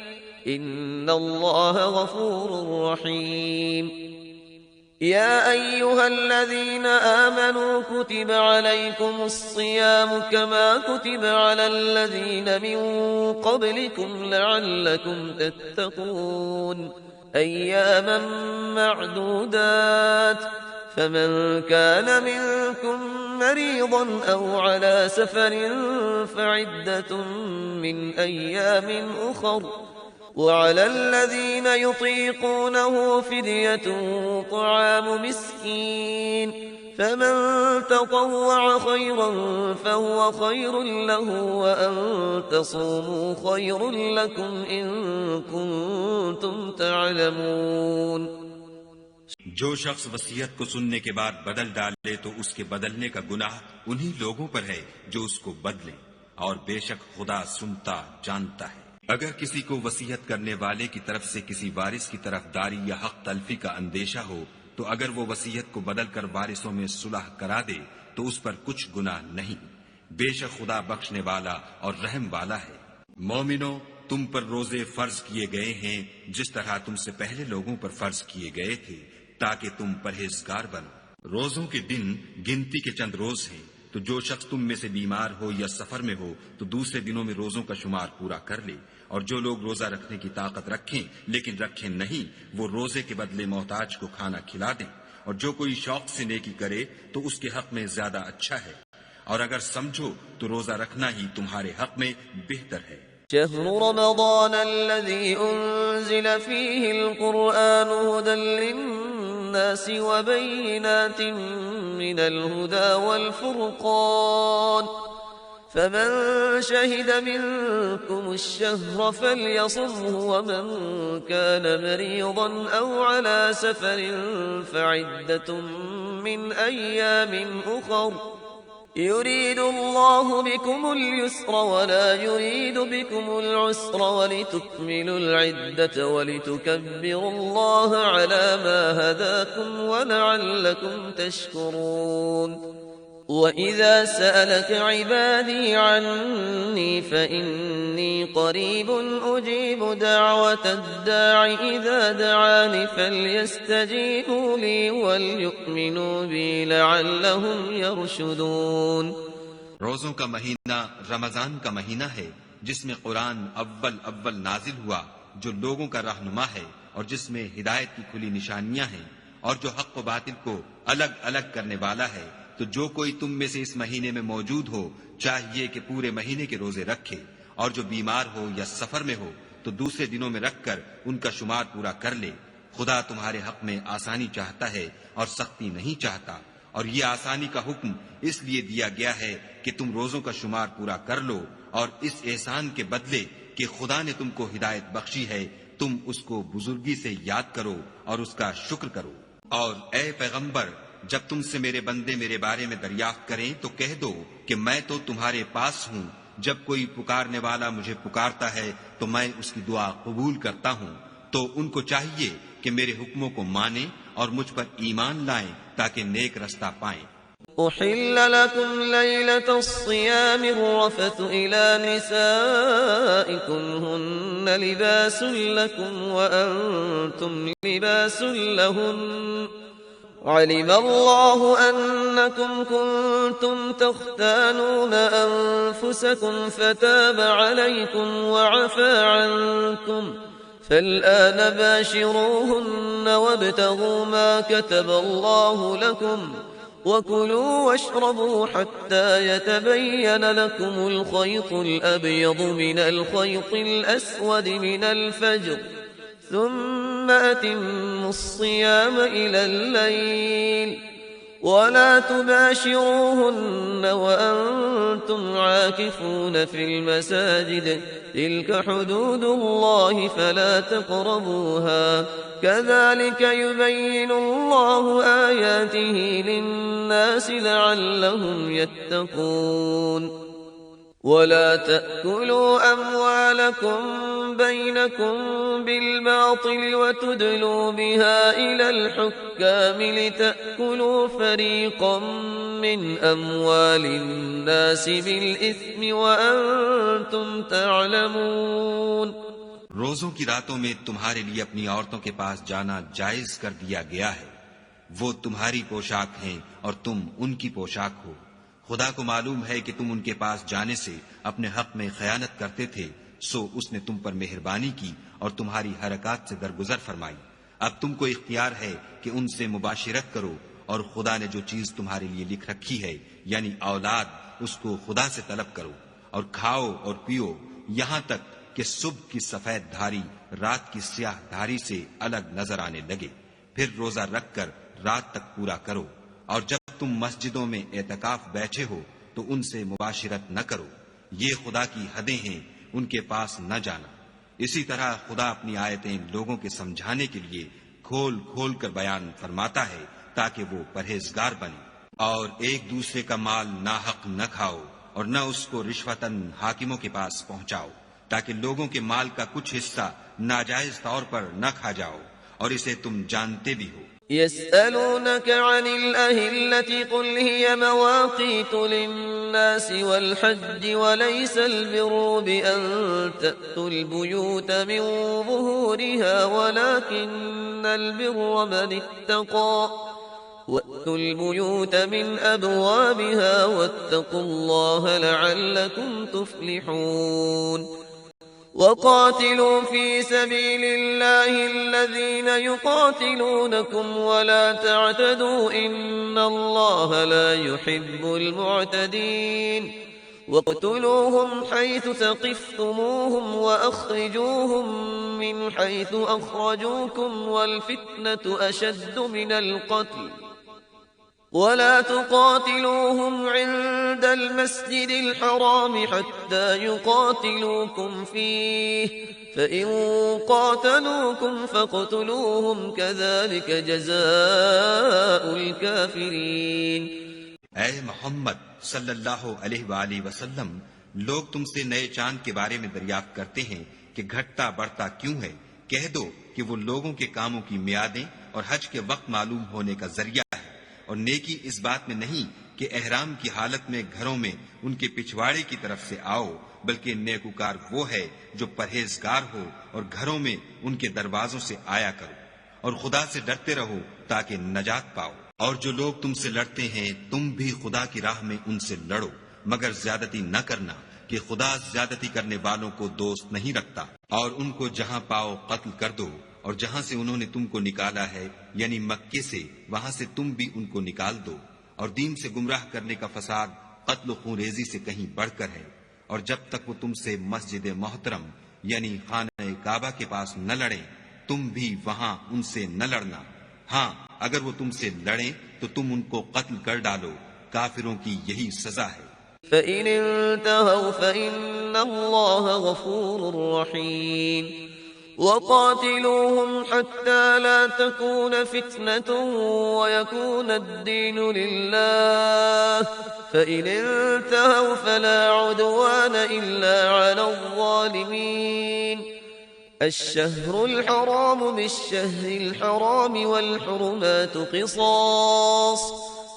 Speaker 1: إن الله غفور رحيم. يا أيها الذين آمنوا كتب عليكم الصيام كما كتب على الذين من قبلكم لعلكم تتقون أياما معدودات. فمن كان منكم مريضا أو على سفر فعدة من أيام أخر. وعلى الذين يطيقونه فدية طعام مسكين فمن تطوع خيرا فهو خير له وأن تصوموا خير لكم إن كنتم تعلمون.
Speaker 2: जो शख्स वसीयत को सुनने के बाद बदल डाले तो उसके बदलने का गुनाह उन्हीं लोगों पर है जो उसको बदले, और बेशक खुदा सुनता जानता है। अगर किसी को वसीयत करने वाले की तरफ से किसी वारिस की तरफदारी या हक तलफी का अंदेशा हो तो अगर वो वसीयत को बदल कर वारिसों में सुलह करा दे तो उस पर कुछ गुनाह नहीं। बेशक खुदा बख्शने वाला और रहम वाला है। मोमिनो, तुम पर रोजे फर्ज किए गए हैं जिस तरह तुमसे पहले लोगों पर फर्ज किए गए थे, ताकि तुम परहेजगार बनो। रोजों के दिन गिनती के चंद रोज हैं, तो जो शख्स तुम में से बीमार हो या सफर में हो तो दूसरे दिनों में रोजों का शुमार पूरा कर ले। और जो लोग रोजा रखने की ताकत रखें लेकिन रखें नहीं, वो रोजे के बदले मोहताज को खाना खिला दें। और जो कोई शौक से नेकी करे तो उसके हक में ज्यादा अच्छा है, और अगर समझो तो रोजा रखना ही तुम्हारे हक में बेहतर है।
Speaker 1: شهر رمضان الذي أنزل فيه القرآن هدى للناس وبينات من الهدى والفرقان فمن شهد منكم الشهر فليصمه ومن كان مريضا أو على سفر فعدة من أيام أخر يريد الله بكم اليسر ولا يريد بكم العسر ولتكملوا العدة ولتكبروا الله على ما هداكم ولعلكم تشكرون. وإذا سألك عبادي عني فإني قريب أجيب دعوة الداع إذا دعاني فليستجيبوا لي وليؤمنوا بي لعلهم يرشدون.
Speaker 2: रोजों का महीना रमजान का महीना है जिसमें कुरान अव्वल नाजिल हुआ, जो लोगों का रहनुमा है और जिसमें हिदायत की खुली निशानियां हैं और जो हक व बातिल को अलग अलग करने वाला है। तो जो कोई तुम में से इस महीने में मौजूद हो चाहिए कि पूरे महीने के रोजे रखे, और जो बीमार हो या सफर में हो तो दूसरे दिनों में रखकर उनका शुमार पूरा कर ले। खुदा तुम्हारे हक में आसानी चाहता है और सख्ती नहीं चाहता, और ये आसानी का हुक्म इसलिए दिया गया है कि तुम रोजों का शुमार पूरा कर लो, और इस एहसान के बदले कि खुदा ने तुमको हिदायत बख्शी है तुम उसको बुजुर्गी से याद करो और उसका शुक्र करो। और ए पैगंबर, जब तुमसे मेरे बंदे मेरे बारे में दरियाफ्त करें तो कह दो कि मैं तो तुम्हारे पास हूँ। जब कोई पुकारने वाला मुझे पुकारता है तो मैं उसकी दुआ कबूल करता हूँ। तो उनको चाहिए कि मेरे हुक्मों को माने और मुझ पर ईमान लाएं ताकि नेक रास्ता पाएं।
Speaker 1: أحل لكم ليلة الصيام الرفث إلى نسائكم هن لباس لكم وأنتم لباس لهن علم الله أنكم كنتم تختانون أنفسكم فتاب عليكم وعفى عنكم فالآن باشروهن وابتغوا ما كتب الله لكم وكلوا واشربوا حتى يتبين لكم الخيط الأبيض من الخيط الأسود من الفجر ثم أتموا الصيام إلى الليل ولا تباشروهن وأنتم عاكفون في المساجد تلك حدود الله فلا تقربوها كذلك يبين الله آياته للناس لعلهم يتقون ولا تأكلوا أموالكم بينكم بالباطل وتدلوا بها إلى الحكام لتأكلوا فريقا من أموال الناس بالإثم وأنتم تعلمون
Speaker 3: रोजों की रातों में तुम्हारे लिए अपनी औरतों के पास जाना जायज कर दिया गया है। वो तुम्हारी पोशाक हैं और तुम उनकी पोशाक हो। खुदा को मालूम है कि तुम उनके पास जाने से अपने हक में खयानत करते थे, सो उसने तुम पर मेहरबानी की और तुम्हारी हरकत से दरगुजर फरमाई। अब तुमको इख्तियार है कि उनसे मुबाशिरत करो और खुदा ने जो चीज तुम्हारे लिए लिख रखी है यानी औलाद, उसको खुदा से तलब करो और खाओ और पियो यहाँ तक कि सुबह की सफेद धारी रात की स्याह धारी से अलग नजर आने लगे। फिर रोजा रखकर रात तक पूरा करो और जब तुम मस्जिदों में एतकाफ बैठे हो तो उनसे मुबाशिरत न करो। ये खुदा की हदें हैं, उनके पास न जाना। इसी तरह खुदा अपनी आयतें लोगों के समझाने के लिए खोल खोल कर बयान फरमाता है ताकि वो परहेजगार बने। और एक दूसरे का माल नाहक न खाओ और न उसको रिश्वतन हाकिमों के पास पहुंचाओ, ताकि लोगों के माल का कुछ हिस्सा नाजायज तौर पर न खा जाओ और इसे तुम जानते भी हो।
Speaker 1: يسألونك عن الأهلة قل هي مواقيت للناس والحج وليس البر بأن تأتوا البيوت من ظهورها ولكن البر من اتقى وأتوا البيوت من أبوابها واتقوا الله لعلكم تفلحون وقاتلوا في سبيل الله الذين يقاتلونكم ولا تعتدوا إن الله لا يحب المعتدين واقتلوهم حيث ثقفتموهم وأخرجوهم من حيث أخرجوكم والفتنة أشد من القتل ولا تقاتلوهم عند المسجد الحرام حتى يقاتلوكم فيه فإن قاتلوكم فاقتلوهم كذلك جزاء الكافرين।
Speaker 3: ऐ मोहम्मद सल्लल्लाहु अलैहि वसल्लम, लोग तुमसे नए चांद के बारे में दरियाफ्त करते हैं कि घटता बढ़ता क्यों है। कह दो कि वो लोगों के कामों की मियादें और हज के वक्त मालूम होने का जरिया है, और नेकी इस बात में नहीं कि एहराम की हालत में घरों में उनके पिछवाड़े की तरफ से आओ, बल्कि नेकुकार वो है जो परहेजगार हो और घरों में उनके दरवाजों से आया करो और खुदा से डरते रहो ताकि नजात पाओ। और जो लोग तुमसे लड़ते हैं तुम भी खुदा की राह में उनसे लड़ो, मगर ज्यादती न करना कि खुदा ज्यादती करने वालों को दोस्त नहीं रखता। और उनको जहां पाओ कत्ल कर दो, और जहां से उन्होंने तुमको निकाला है यानी मक्के से, वहां से तुम भी उनको निकाल दो। और दीन से गुमराह करने का फसाद कत्ल खूनरेजी से कहीं बढ़कर है। और जब तक वो तुमसे मस्जिद मोहतरम यानी खाना काबा के पास न लड़े, तुम भी वहां उनसे न लड़ना। हाँ, अगर वो तुमसे लड़े तो तुम उनको कत्ल कर डालो। काफिरों की यही सजा है।
Speaker 1: فإن انتهوا فإن الله غفور رحيم وقاتلوهم حتى لا تكون فتنة ويكون الدين لله فإن انتهوا فلا عدوان إلا على الظالمين الشهر الحرام بالشهر الحرام والحرمات قصاص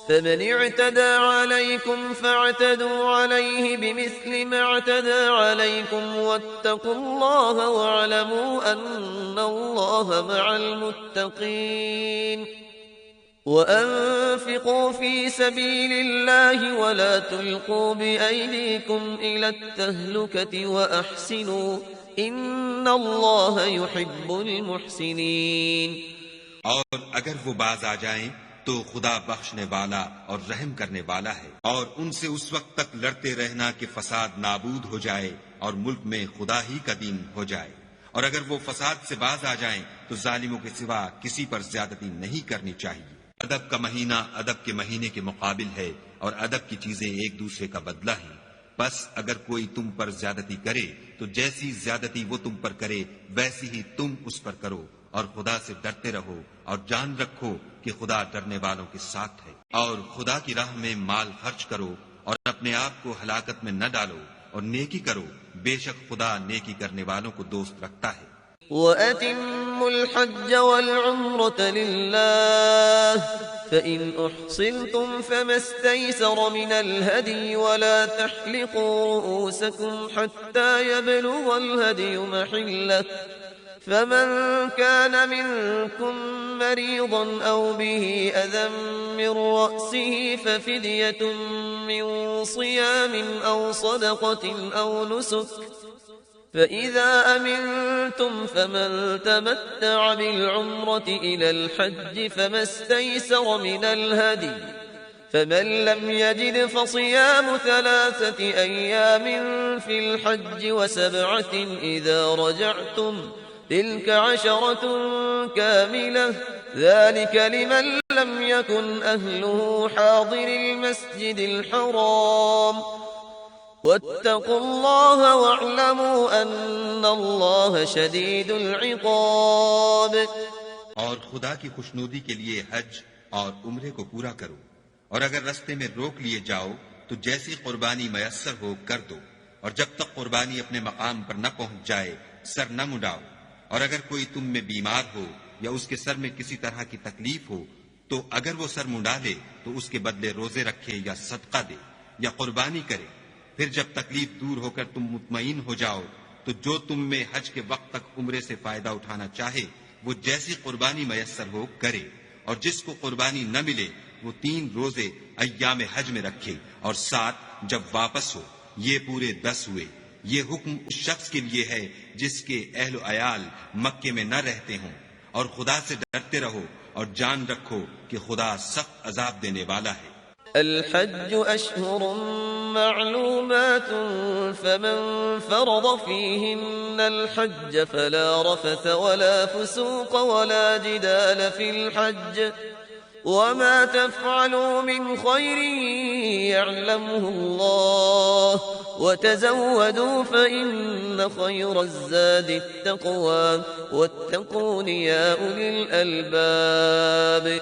Speaker 1: فمن اعتدى عليكم فاعتدوا عليه بمثل ما اعتدى عليكم واتقوا الله واعلموا أن الله مع المتقين وأنفقوا في سبيل الله ولا تلقوا بأيديكم إلى التهلكة وأحسنوا إن الله يحب المحسنين।
Speaker 3: और अगर वो बाज आ जाएं तो खुदा बख्शने वाला और रहम करने वाला है, और उनसे उस वक्त तक लड़ते रहना कि फसाद नाबूद हो जाए और मुल्क में खुदा ही का दीन हो जाए। और अगर वो फसाद से बाज आ जाएं तो जालिमों के सिवा किसी पर ज्यादती नहीं करनी चाहिए। अदब का महीना अदब के महीने के मुकाबिल है, और अदब की चीजें एक दूसरे का बदला है। बस अगर कोई तुम पर ज्यादती करे तो जैसी ज्यादती वो तुम पर करे वैसी ही तुम उस पर करो, और खुदा से डरते रहो और जान रखो कि खुदा डरने वालों के साथ है। और खुदा की राह में माल खर्च करो और अपने आप को हलाकत में न डालो, और नेकी करो, बेशक खुदा नेकी करने वालों को दोस्त रखता है।
Speaker 1: وأتموا الحج والعمرة لله فإن أحصرتم فما استيسر من الهدي ولا تحلقوا رؤوسكم حتى يبلغ الهدي محله فمن كان منكم مريضا أو به أذى من رأسه ففدية من صيام أو صدقة أو نسك فإذا أمنتم فمن تمتع بالعمرة إلى الحج فما استيسر من الهدي فمن لم يجد فصيام 3 أيام في الحج و7 إذا رجعتم تلك 10 كاملة ذلك لمن لم يكن أهله حاضر المسجد الحرام واتقوا الله واعلموا أن الله شديد العقاب।
Speaker 3: और खुदा की खुशनुदी के लिए हज और उम्रे को पूरा करो, और अगर रास्ते में रोक लिए जाओ तो जैसी कुर्बानी मयस्सर हो कर दो, और जब तक कुर्बानी अपने मकाम पर न पहुंच जाए सर न मुंडाओ। और अगर कोई तुम में बीमार हो या उसके सर में किसी तरह की तकलीफ हो तो अगर वो सर मुंडा ले तो उसके बदले रोजे रखे या सदका दे या कुर्बानी करे। फिर जब तकलीफ दूर होकर तुम मुतमईन हो जाओ तो जो तुम में हज के वक्त तक उम्रे से फायदा उठाना चाहे वो जैसी कुर्बानी मयस्सर हो करे, और जिसको कुर्बानी न मिले वो 3 रोजे अय्याम हज में रखे और 7 जब वापस हो। ये पूरे 10 हुए। ये हुक्म उस शख्स के लिए है जिसके अहल अयाल मक्के में न रहते हों। और खुदा से डरते रहो और जान रखो कि खुदा सख्त अजाब देने वाला है।
Speaker 1: الحج أشهر معلومات فمن فرض فيهن الحج فلا رفث ولا فسوق ولا جدال في الحج وما تفعلوا من خير يعلمه الله وتزودوا فإن خير الزاد التقوى واتقون يا أولي الألباب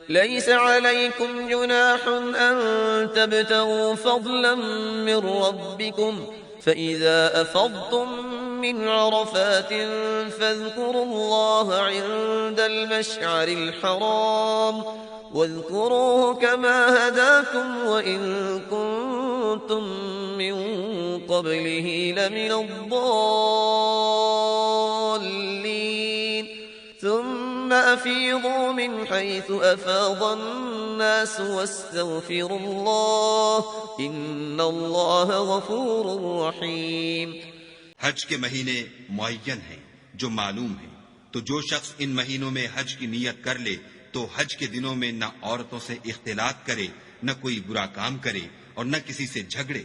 Speaker 1: ليس عليكم جناح أن تبتغوا فضلا من ربكم فإذا أفضتم من عرفات فاذكروا الله عند المشعر الحرام واذكروه كما هداكم وإن كنتم من قبله لمن الضالين ثم أفيضوا من حيث أفاض الناس واستغفروا الله إن الله غفور رحيم।
Speaker 3: हज के महीने मुअय्यन हैं जो मालूम हैं, तो जो शख्स इन महीनों में हज की नियत कर ले तो हज के दिनों में न औरतों से इख्तिलात करे, न कोई बुरा काम करे और न किसी से झगड़े।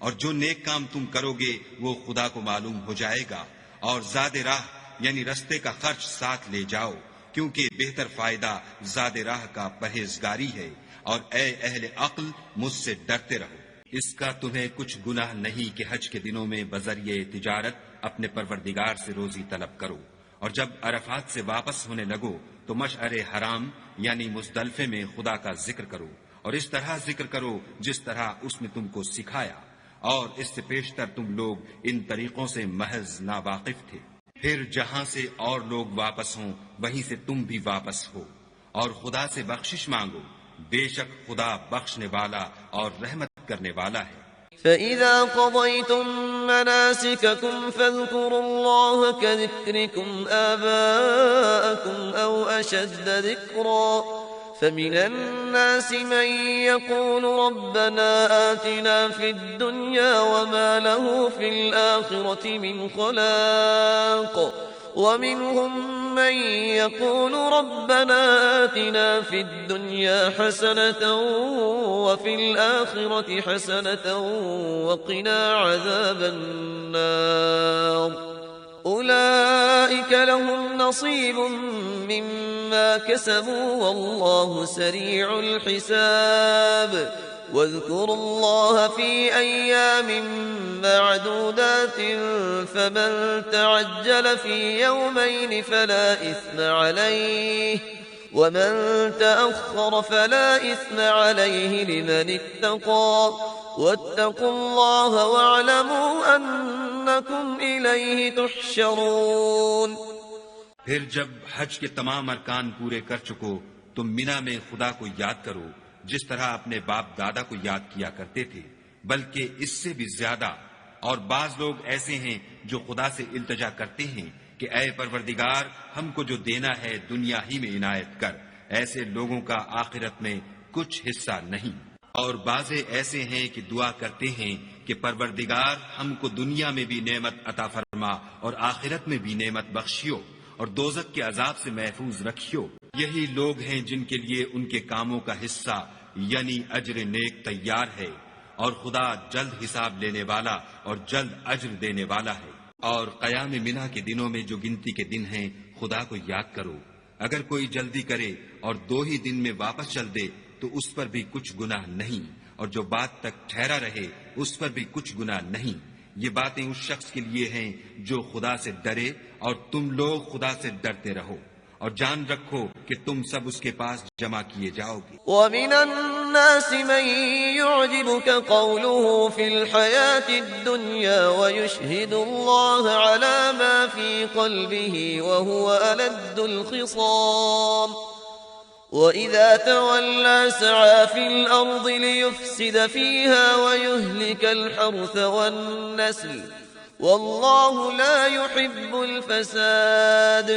Speaker 3: और जो नेक काम तुम करोगे वो खुदा को मालूम हो जाएगा। और ज़ादे राह यानी रस्ते का खर्च साथ ले जाओ, क्योंकि बेहतर फायदा ज़ादे राह का परहेजगारी है। और ए अहले अक्ल, मुझसे डरते रहो। इसका तुम्हें कुछ गुनाह नहीं कि हज के दिनों में बजरिए तिजारत अपने परवरदिगार से रोजी तलब करो। और जब अरफात से वापस होने लगो तो मशअरे हराम यानी मुज़दलिफे में खुदा का जिक्र करो, और इस तरह जिक्र करो जिस तरह उसने तुमको सिखाया। और इससे पेशतर तुम लोग इन तरीकों से महज नावाकिफ थे। फिर जहां से और लोग वापस हों वहीं से तुम भी वापस हो, और खुदा से बख्शिश मांगो, बेशक खुदा बख्शने वाला और रहमत करने वाला है।
Speaker 1: فإذا قضيتم مناسككم فاذكروا الله كذكركم آباءكم أو أشد ذكرا فمن الناس من يقول ربنا آتنا في الدنيا وما له في الآخرة من خلاق ومنهم من يقول ربنا آتنا في الدنيا حسنة وفي الآخرة حسنة وقنا عذاب النار أولئك لهم نصيب مما كسبوا والله سريع الحساب واذكروا الله في أيام معدودات فمن تعجل في يومين فلا إثم عليه ومن تأخر فلا إثم عليه لمن اتقى واتقوا الله واعلموا أنكم إليه تحشرون.
Speaker 2: फिर जब हज के तमाम अरकान पूरे कर चुको तो मिना में खुदा को याद करो जिस तरह अपने बाप दादा को याद किया करते थे, बल्कि इससे भी ज्यादा। और बाज लोग ऐसे हैं जो खुदा से इल्तजा करते हैं कि ऐ परवरदिगार, हमको जो देना है दुनिया ही में इनायत कर। ऐसे लोगों का आखिरत में कुछ हिस्सा नहीं। और बाजे ऐसे हैं कि दुआ करते हैं कि परवरदिगार, हमको दुनिया में भी नेमत अता फरमा और आखिरत में भी नेमत बख्शियो और दोजक के अजाब से महफूज रखियो। यही लोग हैं जिनके लिए उनके कामों का हिस्सा यानी अज्र नेक तैयार है और खुदा जल्द हिसाब लेने वाला और जल्द अज्र देने वाला है। और क़याम मिना के दिनों में जो गिनती के दिन हैं, खुदा को याद करो। अगर कोई जल्दी करे और 2 ही दिन में वापस चल दे तो उस पर भी कुछ गुनाह नहीं, और जो बात तक ठहरा रहे उस पर भी कुछ गुनाह नहीं। ये बातें उस शख्स के लिए हैं जो खुदा से डरे, और तुम लोग खुदा से डरते रहो और जान रखो कि तुम सब उसके पास जमा किए जाओगे।
Speaker 1: وَمِنَ النَّاسِ مَن يُعْجِبُكَ قَوْلُهُ فِي الْحَيَاةِ الدُّنْيَا وَيُشْهِدُ اللَّهَ عَلَى مَا فِي قَلْبِهِ وَهُوَ أَلَدُّ الْخِصَامِ وَإِذَا تَوَلَّى سَعَى فِي الْأَرْضِ لِيُفْسِدَ فِيهَا وَيُهْلِكَ الْحَرْثَ وَالنَّسْلَ والله لا يحب الفساد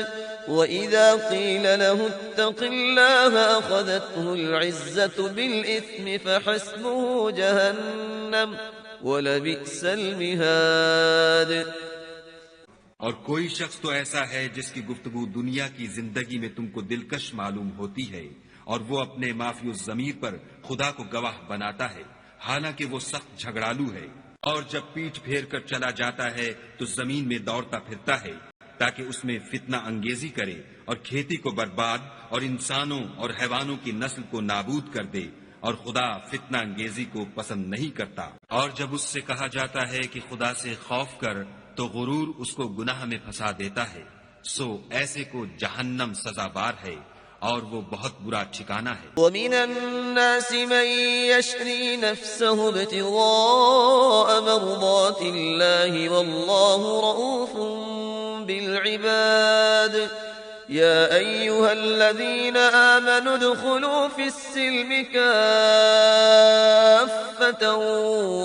Speaker 1: وإذا قيل له اتق الله أخذته العزة بالإثم فحسبه جهنم ولبئس المهاد.
Speaker 2: और कोई शख्स तो ऐसा है जिसकी गुफ्तगू दुनिया की जिंदगी में तुमको दिलकश मालूम होती है और वो अपने माफियो ज़मीर पर खुदा को गवाह बनाता है, हालांकि वो सख्त झगड़ालू है। और जब पीठ फेर कर चला जाता है तो जमीन में दौड़ता फिरता है ताकि उसमें फितना अंगेजी करे और खेती को बर्बाद और इंसानों और हैवानों की नस्ल को नाबूद कर दे, और खुदा फितना अंगेजी को पसंद नहीं करता। और जब उससे कहा जाता है कि खुदा से खौफ कर तो गुरूर उसको गुनाह में फंसा देता है। सो ऐसे को जहन्नम सजाबार है और वो बहुत बुरा ठिकाना है।
Speaker 1: وَمِنَ النَّاسِ مَن يَشْرِي نَفْسَهُ ابْتِغَاءَ مَرْضَاتِ اللَّهِ وَاللَّهُ رَءُوفٌ بِالْعِبَادِ. يَا أَيُّهَا الَّذِينَ آمَنُوا ادْخُلُوا فِي السِّلْمِ كَافَّةً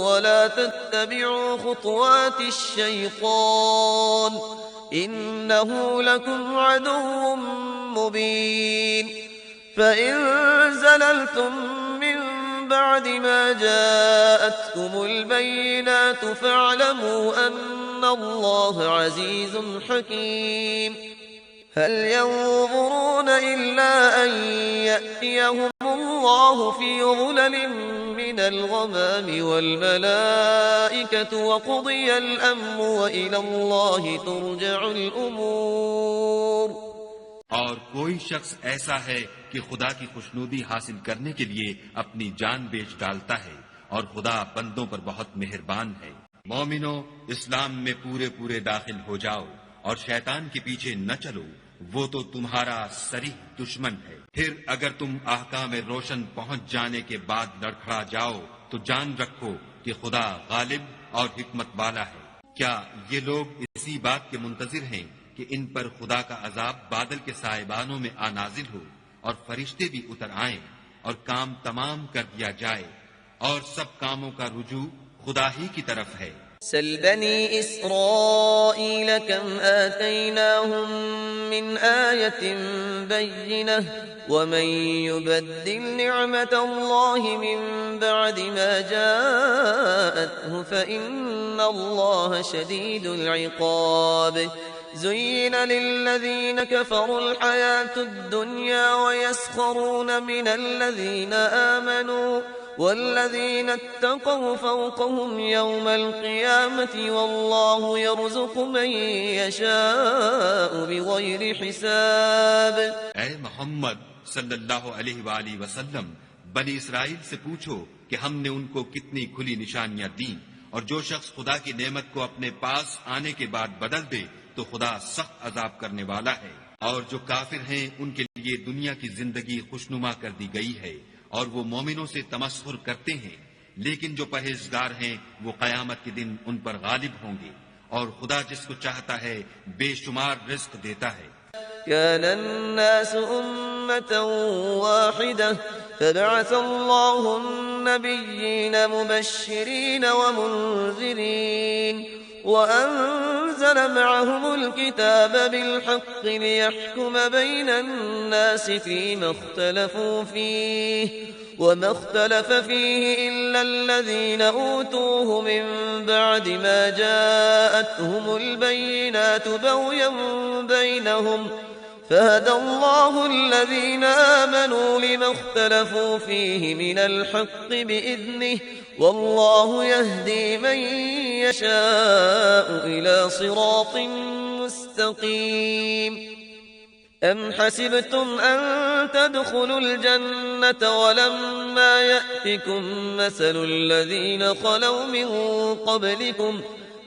Speaker 1: وَلَا تَتَّبِعُوا خُطُوَاتِ الشَّيْطَانِ إِنَّهُ لَكُمْ عَدُوٌّ مبين. فإن زللتم من بعد ما جاءتكم البينات فاعلموا أن الله عزيز حكيم. هل ينظرون إلا أن يأتيهم الله في ظلل من الغمام والملائكة وقضي الأمر وإلى الله ترجع الأمور.
Speaker 2: और कोई शख्स ऐसा है कि खुदा की खुशनुदी हासिल करने के लिए अपनी जान बेच डालता है और खुदा बंदों पर बहुत मेहरबान है। मोमिनो, इस्लाम में पूरे पूरे दाखिल हो जाओ और शैतान के पीछे न चलो, वो तो तुम्हारा सरीह दुश्मन है। फिर अगर तुम आहकाम रोशन पहुंच जाने के बाद लड़खड़ा जाओ तो जान रखो कि खुदा गालिब और हिकमत वाला है। क्या ये लोग इसी बात के मुंतजिर हैं कि इन पर खुदा का अजाब बादल के साहिबानों में आनाजिल हो और फरिश्ते भी उतर आएं और काम तमाम कर दिया जाए और सब कामों का रुजू खुदा ही की तरफ है।
Speaker 1: سل بني إسرائيل كم آتيناهم من آية بينة ومن يبدل نعمة الله من بعد ما جاءته فإن الله شديد العقاب زين للذين كفروا الحياة الدنيا ويسخرون من الذين آمنوا والذين اتقوا فوقهم يوم القيامة والله يرزق من يشاء بغير حساب.
Speaker 2: اے محمد صلی اللہ علیہ وآلہ وسلم، بنی اسرائیل سے پوچھو کہ ہم نے ان کو کتنی کھلی نشانیاں دیں، اور جو شخص خدا کی نعمت کو اپنے پاس آنے کے بعد بدل دے تو خدا سخت عذاب کرنے والا ہے، اور جو کافر ہیں ان کے لیے دنیا کی زندگی خوشنما کر دی گئی ہے، اور وہ مومنوں سے تمسخر کرتے ہیں، لیکن جو پرہیزگار ہیں وہ قیامت کے دن ان پر غالب ہوں گے، اور خدا جس کو چاہتا ہے بے شمار رزق دیتا ہے۔
Speaker 1: كان الناس أمة واحدة فبعث الله النبيين مبشرين ومنذرين وأنزل معهم الكتاب بالحق ليحكم بين الناس فيما اختلفوا فيه وما اختلف فيه إلا الذين أوتوه من بعد ما جاءتهم البينات بغيا بينهم فهدى الله الذين آمنوا لما اختلفوا فيه من الحق بإذنه والله يهدي من يشاء إلى صراط مستقيم. أم حسبتم أن تدخلوا الجنة ولما يأتكم مثل الذين خلوا من قبلكم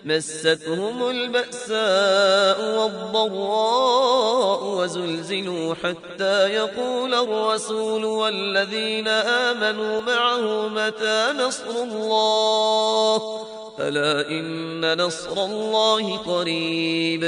Speaker 1: مستهم البأساء والضراء وزلزلوا حتى يقول الرسول والذين آمنوا معه متى نصر الله ألا إن نصر الله قريب.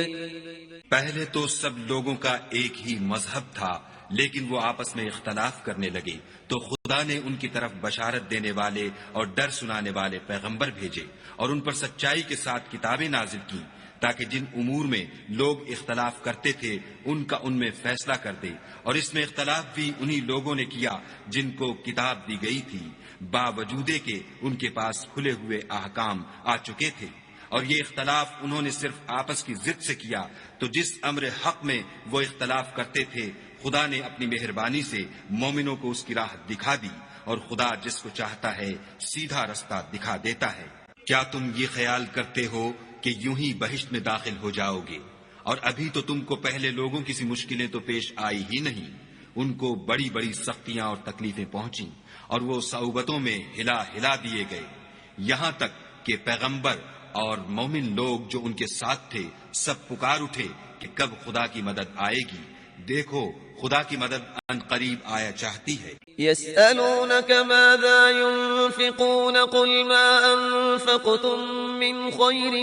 Speaker 2: پہلے تو سب لوگوں کا ایک ہی مذہب تھا، لیکن وہ آپس میں اختلاف کرنے لگے تو خدا نے ان کی طرف بشارت دینے والے اور ڈر سنانے والے پیغمبر بھیجے اور ان پر سچائی کے ساتھ کتابیں نازل کی تاکہ جن امور میں لوگ اختلاف کرتے تھے ان کا ان میں فیصلہ کر دے، اور اس میں اختلاف بھی انہی لوگوں نے کیا جن کو کتاب دی گئی تھی، باوجود کہ ان کے پاس کھلے ہوئے احکام آ چکے تھے، اور یہ اختلاف انہوں نے صرف آپس کی ضد سے کیا، تو جس امر حق میں وہ اختلاف کرتے تھے خدا نے اپنی مہربانی سے مومنوں کو اس کی راہ دکھا دی، اور خدا جس کو چاہتا ہے سیدھا رستہ دکھا دیتا ہے۔ کیا تم یہ خیال کرتے ہو کہ یوں ہی بہشت میں داخل ہو جاؤ گے، اور ابھی تو تم کو پہلے لوگوں کی سی مشکلیں تو پیش آئی ہی نہیں، ان کو بڑی بڑی سختیاں اور تکلیفیں پہنچیں، اور وہ صعوبتوں میں ہلا ہلا دیے گئے، یہاں تک کہ پیغمبر اور مومن لوگ جو ان کے ساتھ تھے سب پکار اٹھے کہ کب خدا کی مدد آئے گی، دیکھو خدا کی مدد ان قریب آیا چاہتی ہے۔
Speaker 1: يسألونك ماذا ينفقون قل ما أنفقتم من خير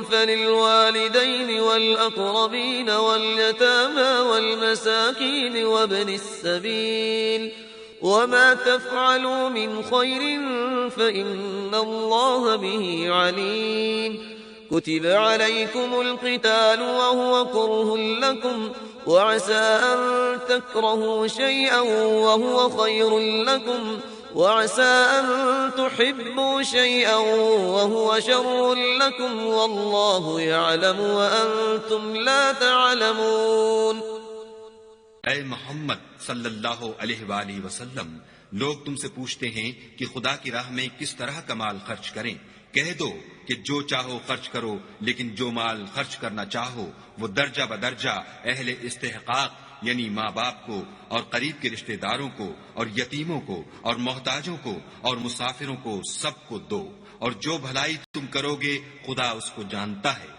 Speaker 1: فللوالدين والأقربين واليتامى والمساكين وابن السبيل وما تفعلوا من خير فإن الله به عليم. كتب عليكم القتال وهو كره لكم وعسى أن تكرهوا شيئا وهو خير لكم وعسى أن تحبوا شيئا وهو شر لكم والله يعلم وأنتم لا تعلمون.
Speaker 2: اے محمد صلی اللہ علیہ وآلہ وسلم، لوگ تم سے پوچھتے ہیں کہ خدا کی راہ میں کس طرح کا مال خرچ کریں، کہہ دو کہ جو چاہو خرچ کرو، لیکن جو مال خرچ کرنا چاہو وہ درجہ بدرجہ اہل استحقاق یعنی ماں باپ کو اور قریب کے رشتہ داروں کو اور یتیموں کو اور محتاجوں کو اور مسافروں کو سب کو دو، اور جو بھلائی تم کرو گے خدا اس کو جانتا ہے۔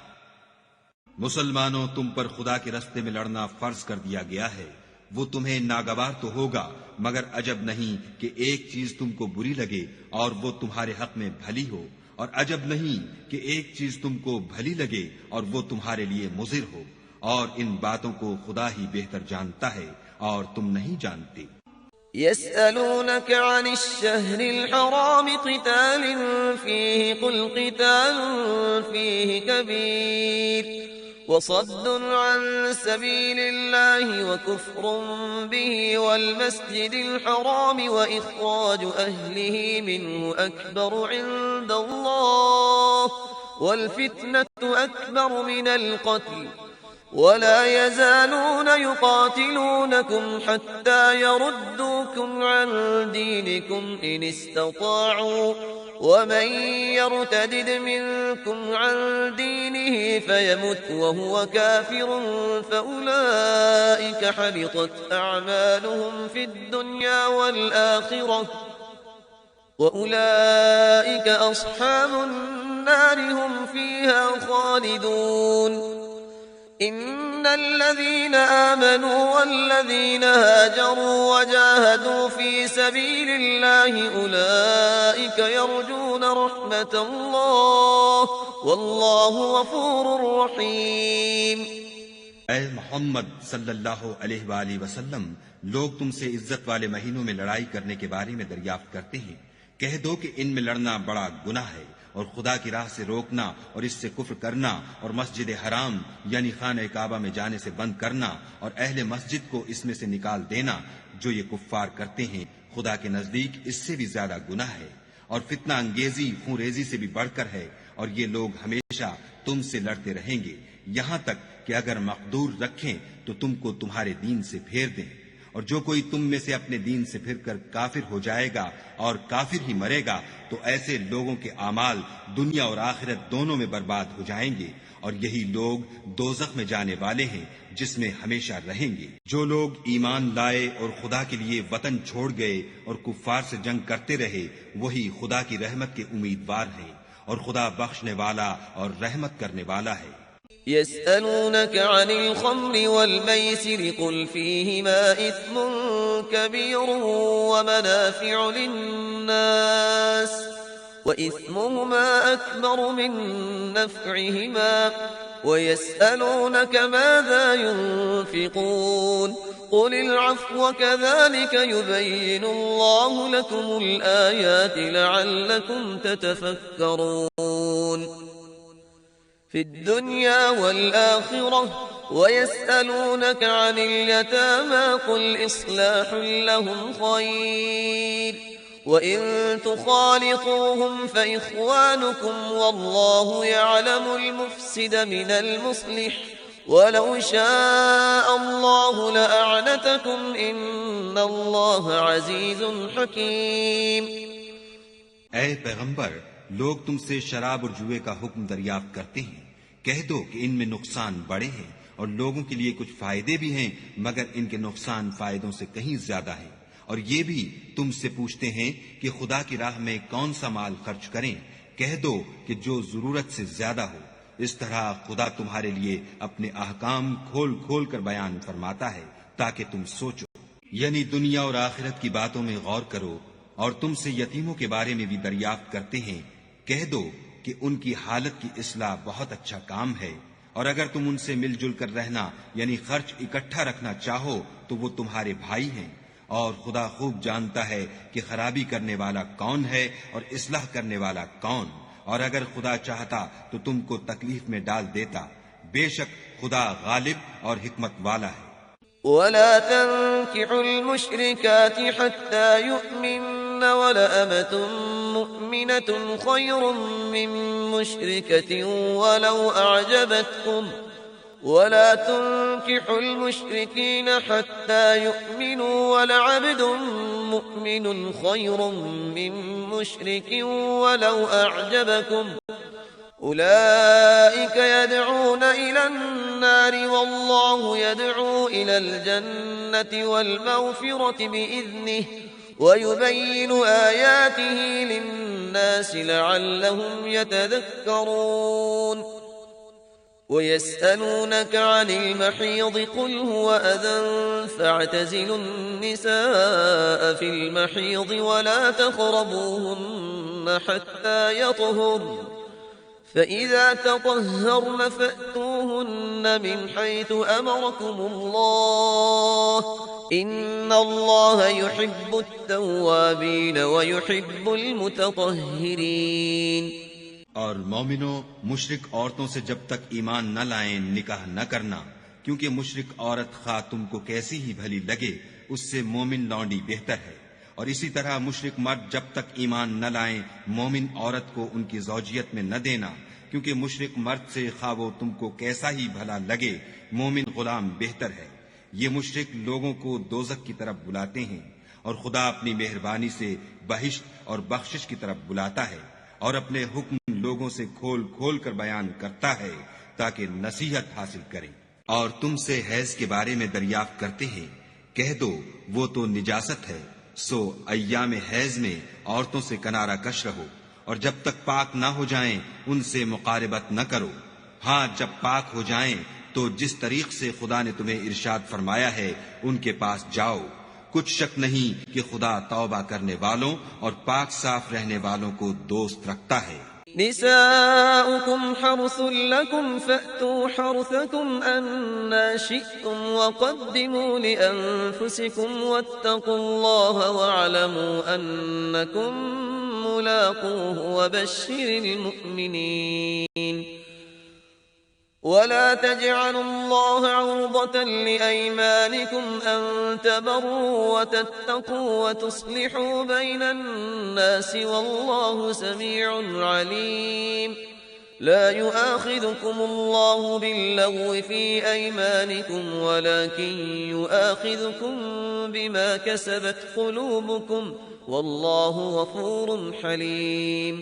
Speaker 3: مسلمانوں، تم پر خدا کے راستے میں لڑنا فرض کر دیا گیا ہے، وہ تمہیں ناگوار تو ہوگا، مگر عجب نہیں کہ ایک چیز تم کو بری لگے اور وہ تمہارے حق میں بھلی ہو، اور عجب نہیں کہ ایک چیز تم کو بھلی لگے اور وہ تمہارے لیے مضر ہو، اور ان باتوں کو خدا ہی بہتر جانتا ہے اور تم نہیں جانتے۔
Speaker 1: يسألونك عن الشهر الحرام قتال فيه قل قتال فيه كبير وصد عن سبيل الله وكفر به والمسجد الحرام وإخراج أهله منه أكبر عند الله والفتنة أكبر من القتل ولا يزالون يقاتلونكم حتى يردوكم عن دينكم إن استطاعوا ومن يرتدد منكم عن دينه فيمت وهو كافر فأولئك حبطت أعمالهم في الدنيا والآخرة وأولئك أصحاب النار هم فيها خالدون إن الذين آمنوا والذين هاجروا وجاهدوا في سبيل الله أولئك يرجون رحمة الله والله غفور رحيم.
Speaker 2: اے محمد صلی اللہ علیہ وآلہ وسلم، لوگ تم سے عزت والے مہینوں میں لڑائی کرنے کے بارے میں دریافت کرتے ہیں۔ کہہ دو کہ ان میں لڑنا بڑا گناہ ہے، اور خدا کی راہ سے روکنا اور اس سے کفر کرنا اور مسجد حرام یعنی خانہ کعبہ میں جانے سے بند کرنا اور اہل مسجد کو اس میں سے نکال دینا جو یہ کفار کرتے ہیں، خدا کے نزدیک اس سے بھی زیادہ گناہ ہے، اور فتنہ انگیزی خون ریزی سے بھی بڑھ کر ہے، اور یہ لوگ ہمیشہ تم سے لڑتے رہیں گے یہاں تک کہ اگر مقدور رکھیں تو تم کو تمہارے دین سے پھیر دیں، اور جو کوئی تم میں سے اپنے دین سے پھر کر کافر ہو جائے گا اور کافر ہی مرے گا تو ایسے لوگوں کے اعمال دنیا اور آخرت دونوں میں برباد ہو جائیں گے، اور یہی لوگ دوزخ میں جانے والے ہیں جس میں ہمیشہ رہیں گے۔ جو لوگ ایمان لائے اور خدا کے لیے وطن چھوڑ گئے اور کفار سے جنگ کرتے رہے وہی خدا کی رحمت کے امیدوار ہیں، اور خدا بخشنے والا اور رحمت کرنے والا ہے۔
Speaker 1: يسألونك عن الخمر والميسر قل فيهما إثم كبير ومنافع للناس وإثمهما أكبر من نفعهما ويسألونك ماذا ينفقون قل العفو كذلك يبين الله لكم الآيات لعلكم تتفكرون في الدنيا والآخرة ويسألونك عن اليتامى قل إصلاح لهم خير وإن تخالطوهم فإخوانكم والله يعلم المفسد من المصلح ولو شاء الله لأعنتكم إن الله عزيز حكيم۔
Speaker 2: اے پیغمبر، لوگ تم سے شراب اور جوئے کا حکم دریافت کرتے ہیں، کہہ دو کہ ان میں نقصان بڑے ہیں اور لوگوں کے لیے کچھ فائدے بھی ہیں مگر ان کے نقصان فائدوں سے کہیں زیادہ ہیں، اور یہ بھی تم سے پوچھتے ہیں کہ خدا کی راہ میں کون سا مال خرچ کریں، کہہ دو کہ جو ضرورت سے زیادہ ہو۔ اس طرح خدا تمہارے لیے اپنے احکام کھول کھول کر بیان فرماتا ہے تاکہ تم سوچو، یعنی دنیا اور آخرت کی باتوں میں غور کرو۔ اور تم سے یتیموں کے بارے میں بھی دریافت کرتے ہیں، کہہ دو کہ ان کی حالت کی اصلاح بہت اچھا کام ہے، اور اگر تم ان سے مل جل کر رہنا یعنی خرچ اکٹھا رکھنا چاہو تو وہ تمہارے بھائی ہیں، اور خدا خوب جانتا ہے کہ خرابی کرنے والا کون ہے اور اصلاح کرنے والا کون، اور اگر خدا چاہتا تو تم کو تکلیف میں ڈال دیتا، بے شک خدا غالب اور حکمت والا ہے۔
Speaker 1: ولا تنكحوا المشركات حتى يؤمن ولأمة مؤمنة خير من مشركة ولو أعجبتكم ولا تنكحوا المشركين حتى يؤمنوا ولعبد مؤمن خير من مشرك ولو أعجبكم أولئك يدعون إلى النار والله يدعو إلى الجنة والمغفرة بإذنه ويبين آياته للناس لعلهم يتذكرون ويسألونك عن المحيض قل هو أذى فاعتزلوا النساء في المحيض ولا تقربوهن حتى يطهرن فإذا تطهرن فأتوهن من حيث أمركم الله إن إن الله يحب التوابين ويحب المتطهرين।
Speaker 3: और मोमिनो, मुशरिक औरतों से जब तक ईमान न लाएं निकाह न करना, क्योंकि मुशरिक औरत खा तुमको कैसी ही भली लगे उससे मोमिन लौंडी बेहतर है। और इसी तरह मुशरिक मर्द जब तक ईमान न लाएं मोमिन औरत को उनकी ज़ौजियत में न देना, क्योंकि मुशरिक मर्द से खा वो तुमको कैसा ही भला लगे मोमिन गुलाम बेहतर है। ये मुशरिक लोगों को दोज़ख की तरफ बुलाते हैं और खुदा अपनी मेहरबानी से बहिश्त और बख्शिश की तरफ बुलाता है और अपने हुक्म लोगों से खोल खोल कर बयान करता है ताकि नसीहत हासिल करें। और तुमसे हैज के बारे में दरियाफ्त करते हैं, कह दो वो तो निजासत है, सो अय्याम हैज में औरतों से किनारा कश रहो और जब तक पाक ना हो जाएं उनसे मुकारबत न करो। हाँ, जब पाक हो जाएं तो जिस तरीक से खुदा ने तुम्हें इरशाद फरमाया है उनके पास जाओ। कुछ शक नहीं कि खुदा तौबा करने वालों और पाक साफ रहने वालों को दोस्त रखता है।
Speaker 1: निसाउकुम हर्सुल लकुम फअतू हर्सकुम अन्ना शि'तुम वक़द्दिमू लिअन्फुसिकुम वत्तक़ुल्लाह वअलमू अन्नकुम मुलाक़ूहु वबश्शिरिल मुमिनीन। वला तजअलू अल्लाह उर्दतन लिअयमानिकुम अन तबर्रू वतत्तक़ू वतुस्लिहू बैनन नासि वल्लाहु समीउन अलीम। ला युआखिदुकुम अल्लाहु बिल्लग़्वि फ़ी अयमानिकुम वलाकिन युआखिदुकुम बिमा कसबत क़ुलूबुकुम वल्लाहु गफ़ूरुन हलीम।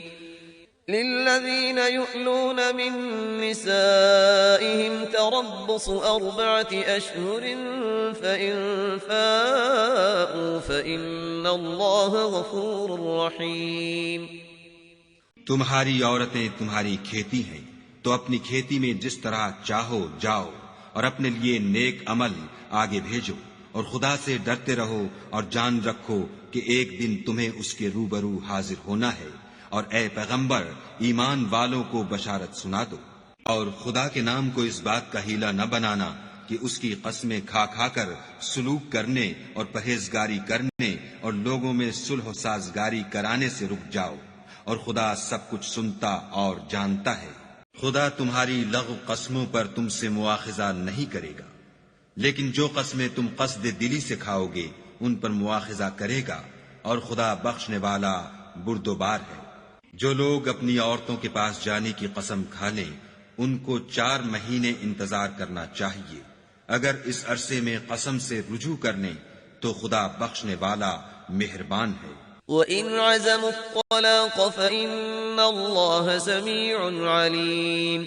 Speaker 1: लिल्लज़ीन युअलून मिन निसाइहिम तरब्बुसु 4 अशहुरिन फ़इन फ़ाऊ फ़इन्नल्लाह गफ़ूरुर रहीम।
Speaker 3: तुम्हारी औरतें तुम्हारी खेती हैं, तो अपनी खेती में जिस तरह चाहो जाओ और अपने लिए नेक अमल आगे भेजो और खुदा से डरते रहो और जान रखो कि एक दिन तुम्हें उसके रूबरू हाजिर होना है। और ए पैगंबर, ईमान वालों को बशारत सुना दो और खुदा के नाम को इस बात का हीला न बनाना कि उसकी कसमें खा खा कर सुलूक करने और परहेजगारी करने और लोगों में सुलह साजगारी कराने से रुक जाओ। और खुदा सब कुछ सुनता और जानता है। खुदा तुम्हारी लग़्व कस्मों पर तुमसे मुआखिजा नहीं करेगा, लेकिन जो कस्में तुम कसद दिली से खाओगे उन पर मुआखिजा करेगा और खुदा बख्शने वाला बुर्दोबार है। जो लोग अपनी औरतों के पास जाने की कसम खा लें उनको 4 महीने इंतजार करना चाहिए। अगर इस अरसे में कसम से रुजू कर लें तो खुदा बख्शने वाला मेहरबान है।
Speaker 1: वइन अज़मु त्तलाक़ फ़इन्नल्लाह समीउन अलीम।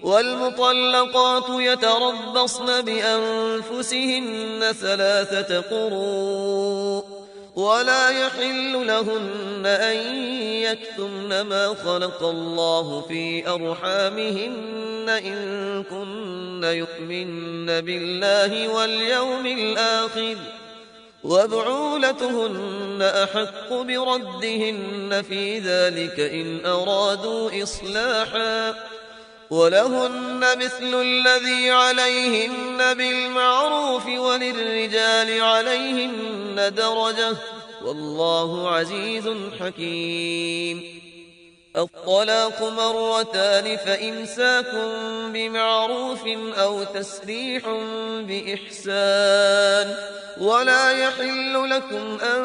Speaker 1: वल्मुतल्लक़ातु यतरब्बस्न बिअन्फुसिहिन्न 3 क़ुरू' वला यहिल्लु लहुन्न अन यक्तुमन मा ख़लक़ल्लाहु फ़ी अर्हामिहिन्न इन कुन्न यु'मिन्न बिल्लाहि वल यौमिल आखिर वबुऊलतुहुन्न अहक्कु बिरद्दिहिन्न फ़ी ज़ालिका इन अरादू इस्लाहा वलहुन्न मिस्लु الذي عليهن بالمعروف وللرجال عليهن درجة والله عزيز حكيم. الطلاق 2 فإمساك بمعروف أو تسريح بإحسان ولا يحل لكم أن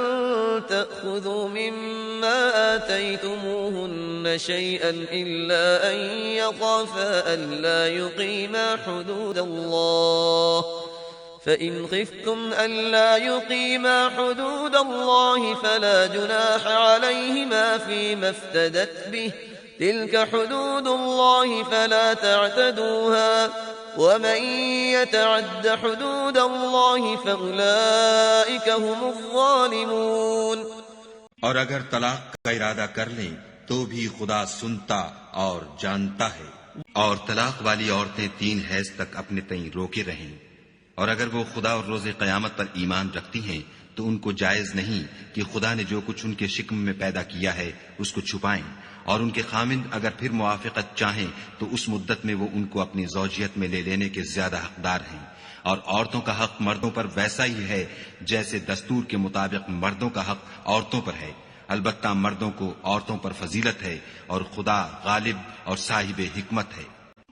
Speaker 1: تأخذوا مما آتيتموهن شيئا إلا أن يخافا ألا يقيما حدود الله فإن خفتم ألا يقيما حدود الله فلا جناح عليهما فيما افتدت به تلك حدود الله فلا تعتدوها ومن يتعد حدود الله فأولئك هم الظالمون.
Speaker 3: और अगर तलाक का इरादा कर लें तो भी खुदा सुनता और जानता है। और तलाक वाली औरतें 3 हैज तक अपने तई रोके रहें। और अगर वो खुदा और रोज़े क़यामत पर ईमान रखती हैं तो उनको जायज नहीं कि खुदा ने जो कुछ उनके शिक्म में पैदा किया है उसको छुपाएं। और उनके खामिंद अगर फिर मुआफ़िक़त चाहें तो उस मुद्दत में वो उनको अपनी ज़ौजियत में ले लेने के ज्यादा हकदार हैं।
Speaker 2: और औरतों का हक मर्दों पर वैसा ही है जैसे दस्तूर के मुताबिक मर्दों का हक औरतों पर है। अलबत्ता मर्दों को औरतों पर फजीलत है और खुदा गालिब और साहिब हिकमत है।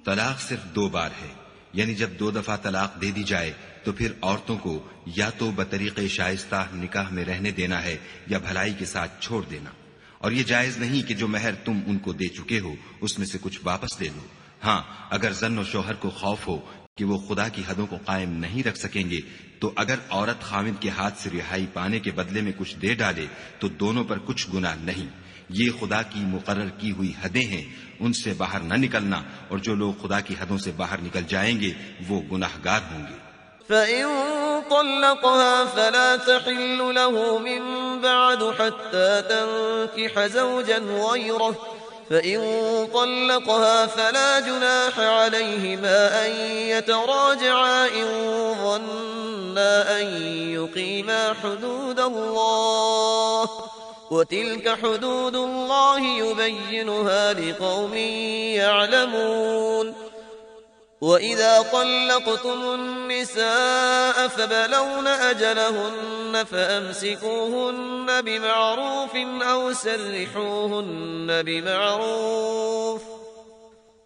Speaker 2: तलाक सिर्फ 2 बार है, यानी जब 2 दफा तलाक दे दी जाए तो फिर औरतों को या तो बतरीक़े शाइस्ता निकाह में रहने देना है या भलाई के साथ छोड़ देना। और ये जायज नहीं कि जो महर तुम उनको दे चुके हो उसमें से कुछ वापस ले लो। हाँ, अगर जन और शौहर को खौफ हो कि वो खुदा की हदों को कायम नहीं रख सकेंगे, तो अगर औरत खाविंद के हाथ से रिहाई पाने के बदले में कुछ दे डाले तो दोनों पर कुछ गुनाह नहीं। ये खुदा की मुकर्रर की हुई हदें हैं, उनसे बाहर न निकलना, और जो लोग खुदा की हदों से बाहर निकल जाएंगे वो गुनाहगार होंगे।
Speaker 1: فإن طلقها فلا تحل له من بعد حتى تنكح زوجا غيره فإن طلقها فلا جناح عليهما أن يتراجعا إن ظنا أن يقيما حدود الله وتلك حدود الله يبينها لقوم يعلمون. وإذا طلقتم النساء فبلغن أجلهن فأمسكوهن بمعروف أو سرحوهن بمعروف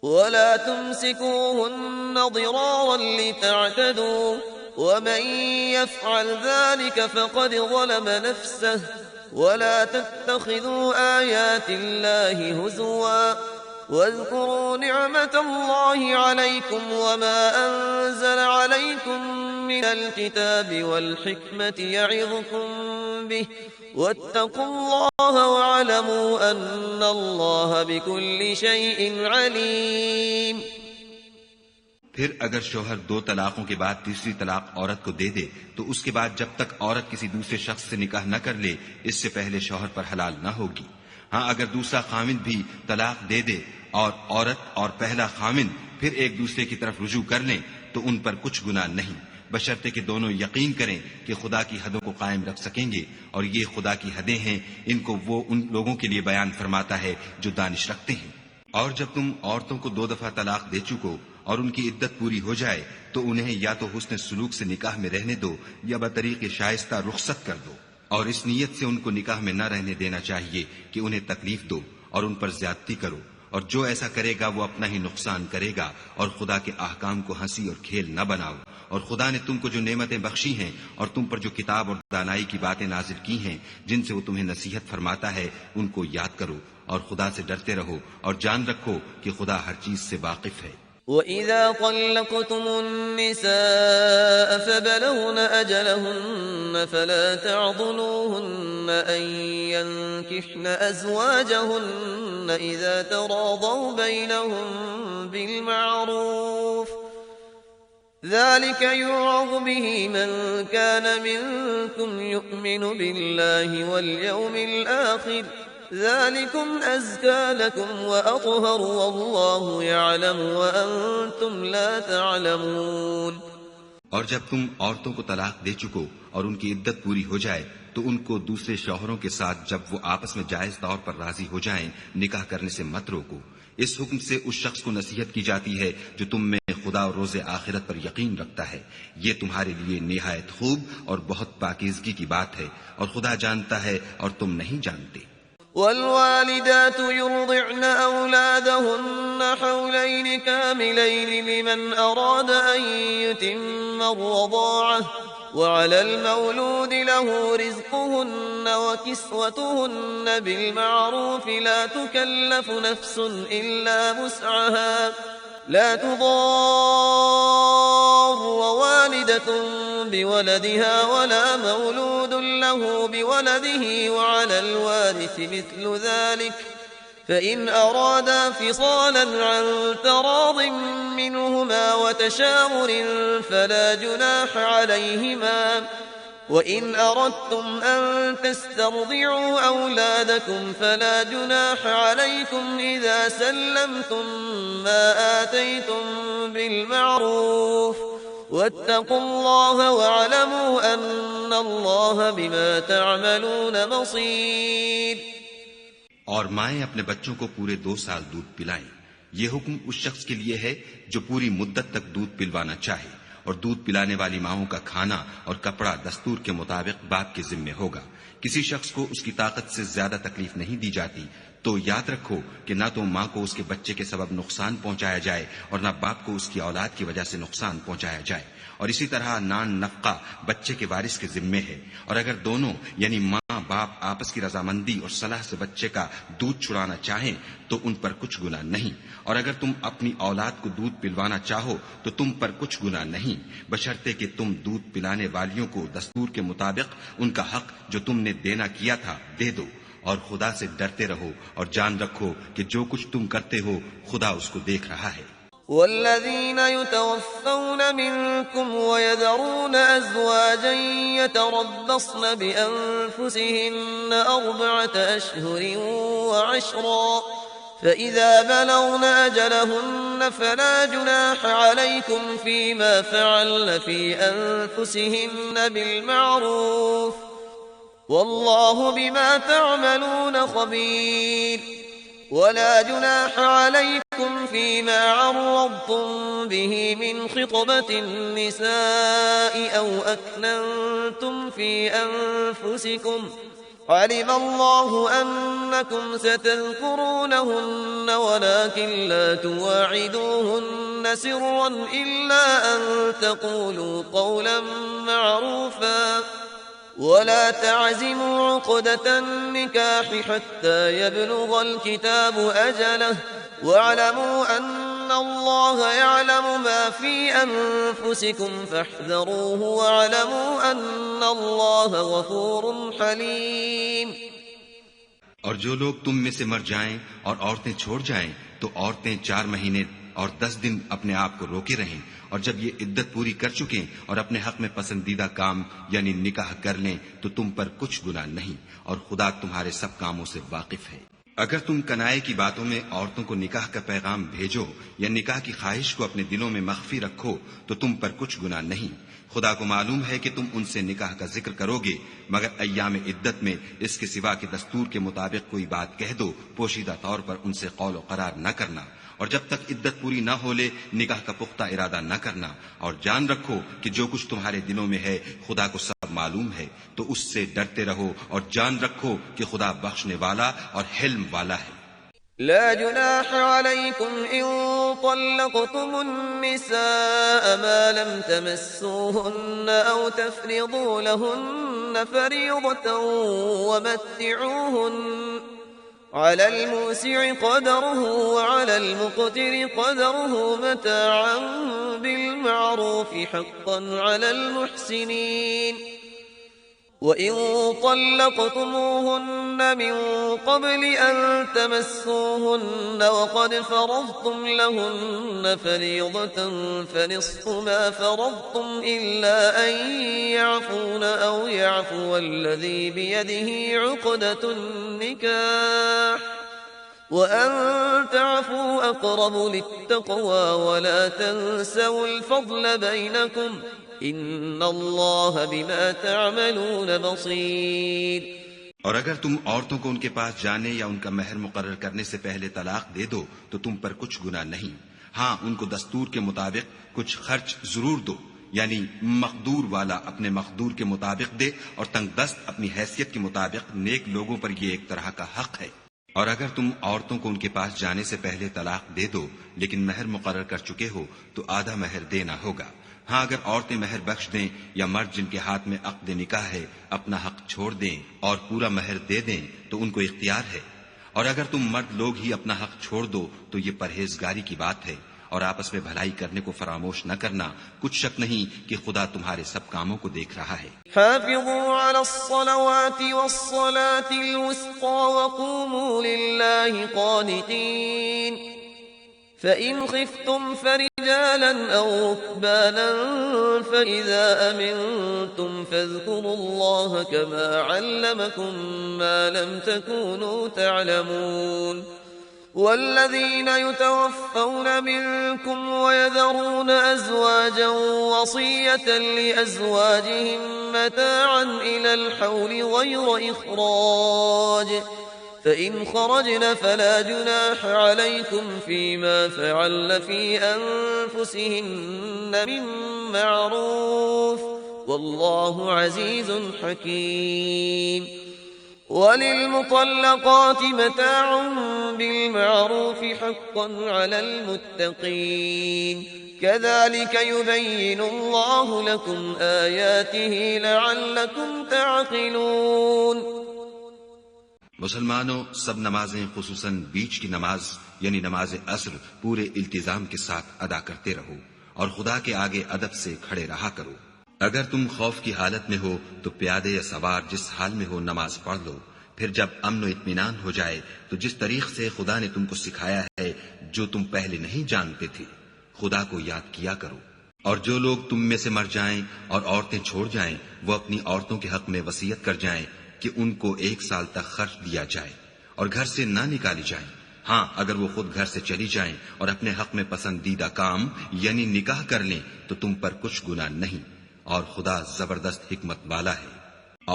Speaker 1: ولا تمسكوهن ضرارا لتعتدوا ومن يفعل ذلك فقد ظلم نفسه ولا تتخذوا آيات الله هزوا واذكروا نعمة الله عليكم وما أنزل عليكم من الكتاب والحكمة يعظكم به واتقوا الله واعلموا أن الله بكل شيء عليم.
Speaker 2: फिर अगर शौहर 2 तलाकों के बाद तीसरी तलाक औरत को दे दे तो उसके बाद जब तक औरत किसी दूसरे शख्स से निकाह न कर ले, इससे पहले शौहर पर हलाल न होगी। हाँ, अगर दूसरा खामिन भी तलाक दे दे और औरत और पहला खामिन फिर एक दूसरे की तरफ रुजू कर लें तो उन पर कुछ गुनाह नहीं, बशर्ते कि दोनों यकीन करें कि खुदा की हदों को कायम रख सकेंगे। और ये खुदा की हदें हैं, इनको वो उन लोगों के लिए बयान फरमाता है जो दानिश रखते हैं। और जब तुम औरतों को 2 दफा तलाक दे चुको और उनकी इद्दत पूरी हो जाए तो उन्हें या तो हुस्न सुलूक से निकाह में रहने दो या बतरीक़े शाइस्ता रुखसत कर दो, और इस नीयत से उनको निकाह में न रहने देना चाहिए कि उन्हें तकलीफ दो और उन पर ज्यादती करो। और जो ऐसा करेगा वो अपना ही नुकसान करेगा, और खुदा के अहकाम को हंसी और खेल न बनाओ। और खुदा ने तुमको जो नेमतें बख्शी हैं और तुम पर जो किताब और दानाई की बातें नाजिल की हैं, जिनसे वो तुम्हें नसीहत फरमाता है, उनको याद करो और खुदा से डरते रहो और जान रखो कि खुदा हर चीज से वाकिफ है।
Speaker 1: وإذا طلقتم النساء فبلغن أجلهن فلا تعضلوهن أن ينكحن أزواجهن إذا تراضوا بينهم بالمعروف ذلك يوعظ به من كان منكم يؤمن بالله واليوم الآخر ذلكم أزكى لكم وأطهر والله يعلم وأنتم لا تعلمون.
Speaker 2: और जब तुम औरतों को तलाक दे चुको और उनकी इद्दत पूरी हो जाए तो उनको दूसरे शौहरों के साथ जब वो आपस में जायज तौर पर राजी हो जाएं, निकाह करने से मत रोको। इस हुक्म से उस शख्स को नसीहत की जाती है जो तुम में खुदा और रोज़े आखिरत पर यकीन रखता है। ये तुम्हारे लिए निहायत खूब और बहुत पाकीज़गी की बात है, और खुदा जानता है और तुम नहीं जानते।
Speaker 1: والوالدات يرضعن أولادهن حولين كاملين لمن أراد أن يتم الرضاعة وعلى المولود له رزقهن وكسوتهن بالمعروف لا تكلف نفس إلا وسعها لا تضار والدة بولدها ولا مولود له بولده وعلى الوارث مثل ذلك فإن أرادا فصالا عن تراض منهما وتشاور فلا جناح عليهما وإن أردتم أن تسترضعوا أولادكم فلا جناح عليكم إذا سلمتم ما آتيتم بالمعروف واتقوا الله واعلموا أن الله بما تعملون بصير.
Speaker 2: और माएं अपने बच्चों को पूरे 2 साल दूध पिलाएं। ये हुक्म उस शख्स के लिए है जो पूरी मुद्दत तक दूध पिलवाना चाहे, और दूध पिलाने वाली माओं का खाना और कपड़ा दस्तूर के मुताबिक बाप के जिम्मे होगा। किसी शख्स को उसकी ताकत से ज्यादा तकलीफ नहीं दी जाती, तो याद रखो कि ना तो माँ को उसके बच्चे के सबब नुकसान पहुंचाया जाए और ना बाप को उसकी औलाद की वजह से नुकसान पहुंचाया जाए। और इसी तरह नान नफका बच्चे के वारिस के जिम्मे है। और अगर दोनों यानी माँ बाप आपस की रजामंदी और सलाह से बच्चे का दूध छुड़ाना चाहें तो उन पर कुछ गुनाह नहीं। और अगर तुम अपनी औलाद को दूध पिलवाना चाहो तो तुम पर कुछ गुनाह नहीं, बशर्ते कि तुम दूध पिलाने वालियों को दस्तूर के मुताबिक उनका हक जो तुमने देना किया था दे दो। और खुदा से डरते रहो और जान रखो कि जो कुछ तुम करते हो खुदा उसको देख रहा है।
Speaker 1: والذين يتوفون منكم ويذرون أزواجا يتربصن بأنفسهن 4 أشهر وعشرا فإذا بلغن أجلهن فلا جناح عليكم فيما فعلن في أنفسهن بالمعروف والله بما تعملون خبير. ولا جناح عليكم فيما عرضتم به من خطبة النساء أو أكننتم في أنفسكم علم الله أنكم ستذكرونهن ولكن لا تواعدوهن سرا إلا أن تقولوا قولا معروفا ولا تعزموا عقدة النكاح حتى يبلغ الكتاب أجله واعلموا أن الله يعلم ما في أنفسكم فاحذروه واعلموا أن الله غفور حليم.
Speaker 2: और जो लोग तुम में से मर जाएं और औरतें छोड़ जाएं तो औरतें 4 महीने और 10 दिन अपने आप को रोके रहें और जब ये इद्दत पूरी कर चुके और अपने हक में पसंदीदा काम यानी निकाह कर लें तो तुम पर कुछ गुनाह नहीं और खुदा तुम्हारे सब कामों से वाकिफ है। अगर तुम कनाए की बातों में औरतों को निकाह का पैगाम भेजो या निकाह की ख्वाहिश को अपने दिलों में मख्फी रखो तो तुम पर कुछ गुनाह नहीं। खुदा को मालूम है कि तुम उनसे निकाह का जिक्र करोगे मगर अय्याम इद्दत में इसके सिवा के दस्तूर के मुताबिक कोई बात कह दो, पोशीदा तौर पर उनसे कौल करार न करना और जब तक इद्दत पूरी न हो ले निकाह का पुख्ता इरादा न करना। और जान रखो कि जो कुछ तुम्हारे दिलों में है खुदा को सब मालूम है, तो उससे डरते रहो और जान रखो कि खुदा बख्शने वाला और हिल्म वाला है।
Speaker 1: لا جناح عليكم إن طلقتم النساء ما لم تمسوهن أو تفرضوا لهن فريضة ومتعوهن على الموسع قدره وعلى المقتر قدره متاعا بالمعروف حقا على المحسنين. وإن طلقتموهن من قبل أن تمسوهن وقد فرضتم لهن فريضة فنصف ما فرضتم إلا أن يعفون أو يعفو الذي بيده عقدة النكاح وأن تعفوا أقرب للتقوى ولا تنسوا الفضل بينكم إن الله بما تعملون بصيर.
Speaker 2: और अगर तुम औरतों को उनके पास जाने या उनका महर मुकर्रर करने से पहले तलाक दे दो तो तुम पर कुछ गुनाह नहीं। हाँ, उनको दस्तूर के मुताबिक कुछ खर्च जरूर दो, यानी मकदूर वाला अपने मकदूर के मुताबिक दे और तंगदस्त अपनी हैसियत के मुताबिक। नेक लोगों पर यह एक तरह का हक है। और अगर तुम औरतों को उनके पास जाने से पहले तलाक दे दो लेकिन महर मुकर्रर कर चुके हो तो आधा महर देना होगा। हाँ, अगर औरतें महर बख्श दें या मर्द जिनके हाथ में अक्द निकाह है अपना हक छोड़ दें और पूरा महर दे दें तो उनको इख्तियार है। और अगर तुम मर्द लोग ही अपना हक छोड़ दो तो ये परहेजगारी की बात है। और आपस में भलाई करने को फरामोश न करना, कुछ शक नहीं कि खुदा तुम्हारे सब कामों को देख रहा है।
Speaker 1: हाफिज़ू अलस्सलावाति वस्सलातिल वुस्ता वक़ूमू लिल्लाहि क़ानितीन फ़इन ख़िफ़्तुम फ़रिजालन औ रुक्बानन फ़इज़ा अमिनतुम फ़ज़्कुरुल्लाह कमा अल्लमकुम मा लम तकूनू तअलमून. والذين يتوفون منكم ويذرون أزواجا وصية لأزواجهم متاعا إلى الحول غير إخراج فإن خرجن فلا جناح عليكم فيما فعلن في أنفسهن من معروف والله عزيز حكيم. وللمطلقات متاع بالمعروف حقا على المتقين كذلك يبين الله لكم آياته لعلكم تعقلون.
Speaker 2: मुसलमानों, सब नमाजें खुसूसन बीच की नमाज यानी नमाज असर पूरे इल्तिजाम के साथ अदा करते रहो और खुदा के आगे अदब से खड़े रहा करो। अगर तुम खौफ की हालत में हो तो प्यादे या सवार जिस हाल में हो नमाज पढ़ लो। फिर जब अमन व इत्मीनान हो जाए तो जिस तरीक से खुदा ने तुमको सिखाया है, जो तुम पहले नहीं जानते थे, खुदा को याद किया करो। और जो लोग तुम में से मर जाएं और औरतें छोड़ जाएं, वो अपनी औरतों के हक में वसीयत कर जाएं कि उनको 1 साल तक खर्च दिया जाए और घर से ना निकाली जाए। हाँ, अगर वो खुद घर से चली जाएं और अपने हक में पसंदीदा काम यानी निकाह कर लें तो तुम पर कुछ गुनाह नहीं, और खुदा जबरदस्त हिकमत वाला है।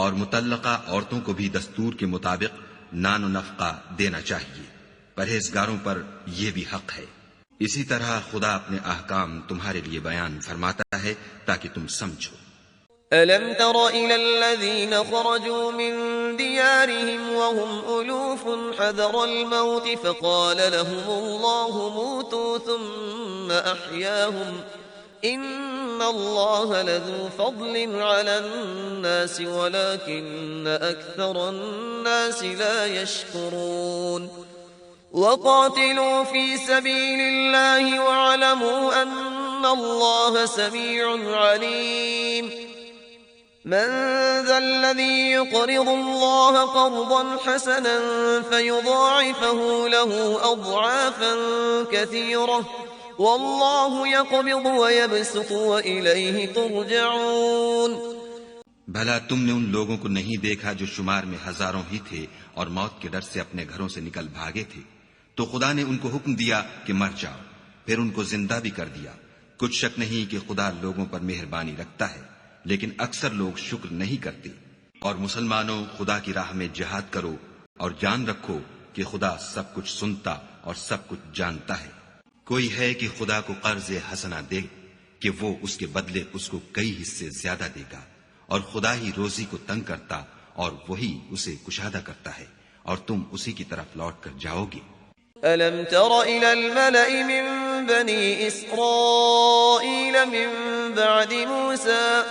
Speaker 2: और मुतल्लका औरतों को भी दस्तूर के मुताबिक नान नफका देना चाहिए। परहेजगारों पर यह भी हक है। इसी तरह खुदा अपने अहकाम तुम्हारे लिए बयान फरमाता है ताकि तुम समझो।
Speaker 1: ألم تر إلى الذين خرجوا من ديارهم وهم ألوف حذر الموت فقال لهم الله موتوا ثم أحياهم إن الله لذو فضل على الناس ولكن أكثر الناس لا يشكرون. وقاتلوا في سبيل الله واعلموا أن الله سميع عليم. من ذا الذي يقرض الله قرضا حسنا فيضاعفه له أضعافا كثيرة والله يقبض ويبسط وإليه ترجعون.
Speaker 2: भला तुमने उन लोगों को नहीं देखा जो शुमार में हजारों ही थे और मौत के डर से अपने घरों से निकल भागे थे, तो खुदा ने उनको हुक्म दिया कि मर जाओ, फिर उनको जिंदा भी कर दिया। कुछ शक नहीं कि खुदा लोगों पर मेहरबानी रखता है, लेकिन अक्सर लोग शुक्र नहीं करते। और मुसलमानों, खुदा की राह में जिहाद करो और जान रखो कि खुदा सब कुछ सुनता और सब कुछ जानता है। कोई है कि खुदा को कर्ज हसना दे कि वो उसके बदले उसको कई हिस्से ज्यादा देगा, और खुदा ही रोजी को तंग करता और वही उसे कुशादा करता है, और तुम उसी की तरफ लौट कर जाओगे।
Speaker 1: ألم تر إلى الملأ من بني إسرائيل من بعد موسى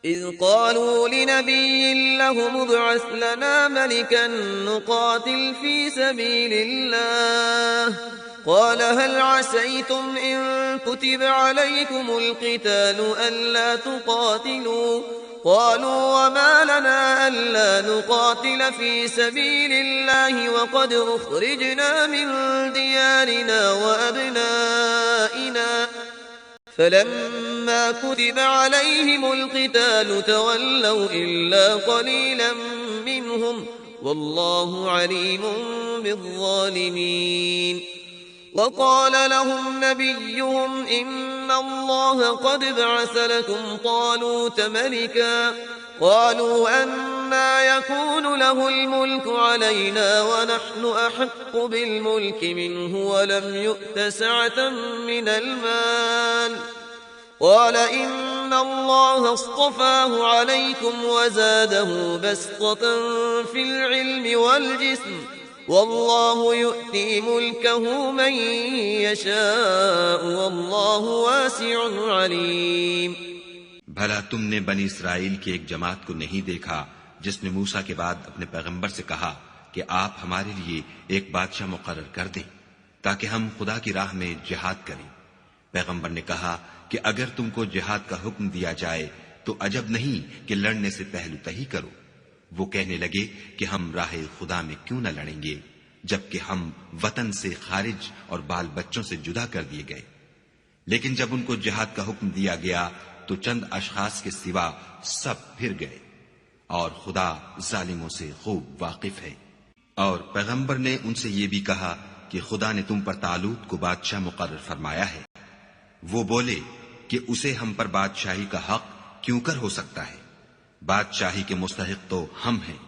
Speaker 1: إذ قالوا لنبي له ابعث لنا ملكا نقاتل في سبيل الله قال هل عسيتم إن كتب عليكم القتال ألا تقاتلوا قالوا وما لنا ألا نقاتل في سبيل الله وقد أخرجنا من ديارنا وأبنائنا فلما كتب عليهم القتال تولوا إلا قليلا منهم والله عليم بالظالمين. وقال لهم نبيهم إن الله قد بعث لكم طالوت ملكا قالوا أنى يكون له الملك علينا ونحن أحق بالملك منه ولم يؤت سعة من المال قال إن الله اصطفاه عليكم وزاده بسطة في العلم والجسم والله يؤتي ملكه من يشاء والله واسع عليم.
Speaker 2: भला तुमने बनी इसराइल की एक जमात को नहीं देखा जिसने मूसा के बाद अपने पैगंबर से कहा कि आप हमारे लिए एक बादशाह मुकर्रर कर दें ताकि हम खुदा की राह में जिहाद करें। पैगंबर ने कहा कि अगर तुमको जिहाद का हुक्म दिया जाए तो अजब नहीं कि लड़ने से पहलू तही करो। वो कहने लगे कि हम राह खुदा में क्यों न लड़ेंगे जबकि हम वतन से खारिज और बाल बच्चों से जुदा कर दिए गए। लेकिन जब उनको जिहाद का हुक्म दिया गया तो चंद अशखास के सिवा सब फिर गए, और खुदा जालिमों से खूब वाकिफ है। और पैगंबर ने उनसे ये भी कहा कि खुदा ने तुम पर तालूत को बादशाह मुकर्रर फरमाया है। वो बोले कि उसे हम पर बादशाही का हक क्यों कर हो सकता है, बादशाही के मुस्तहिक तो हम हैं।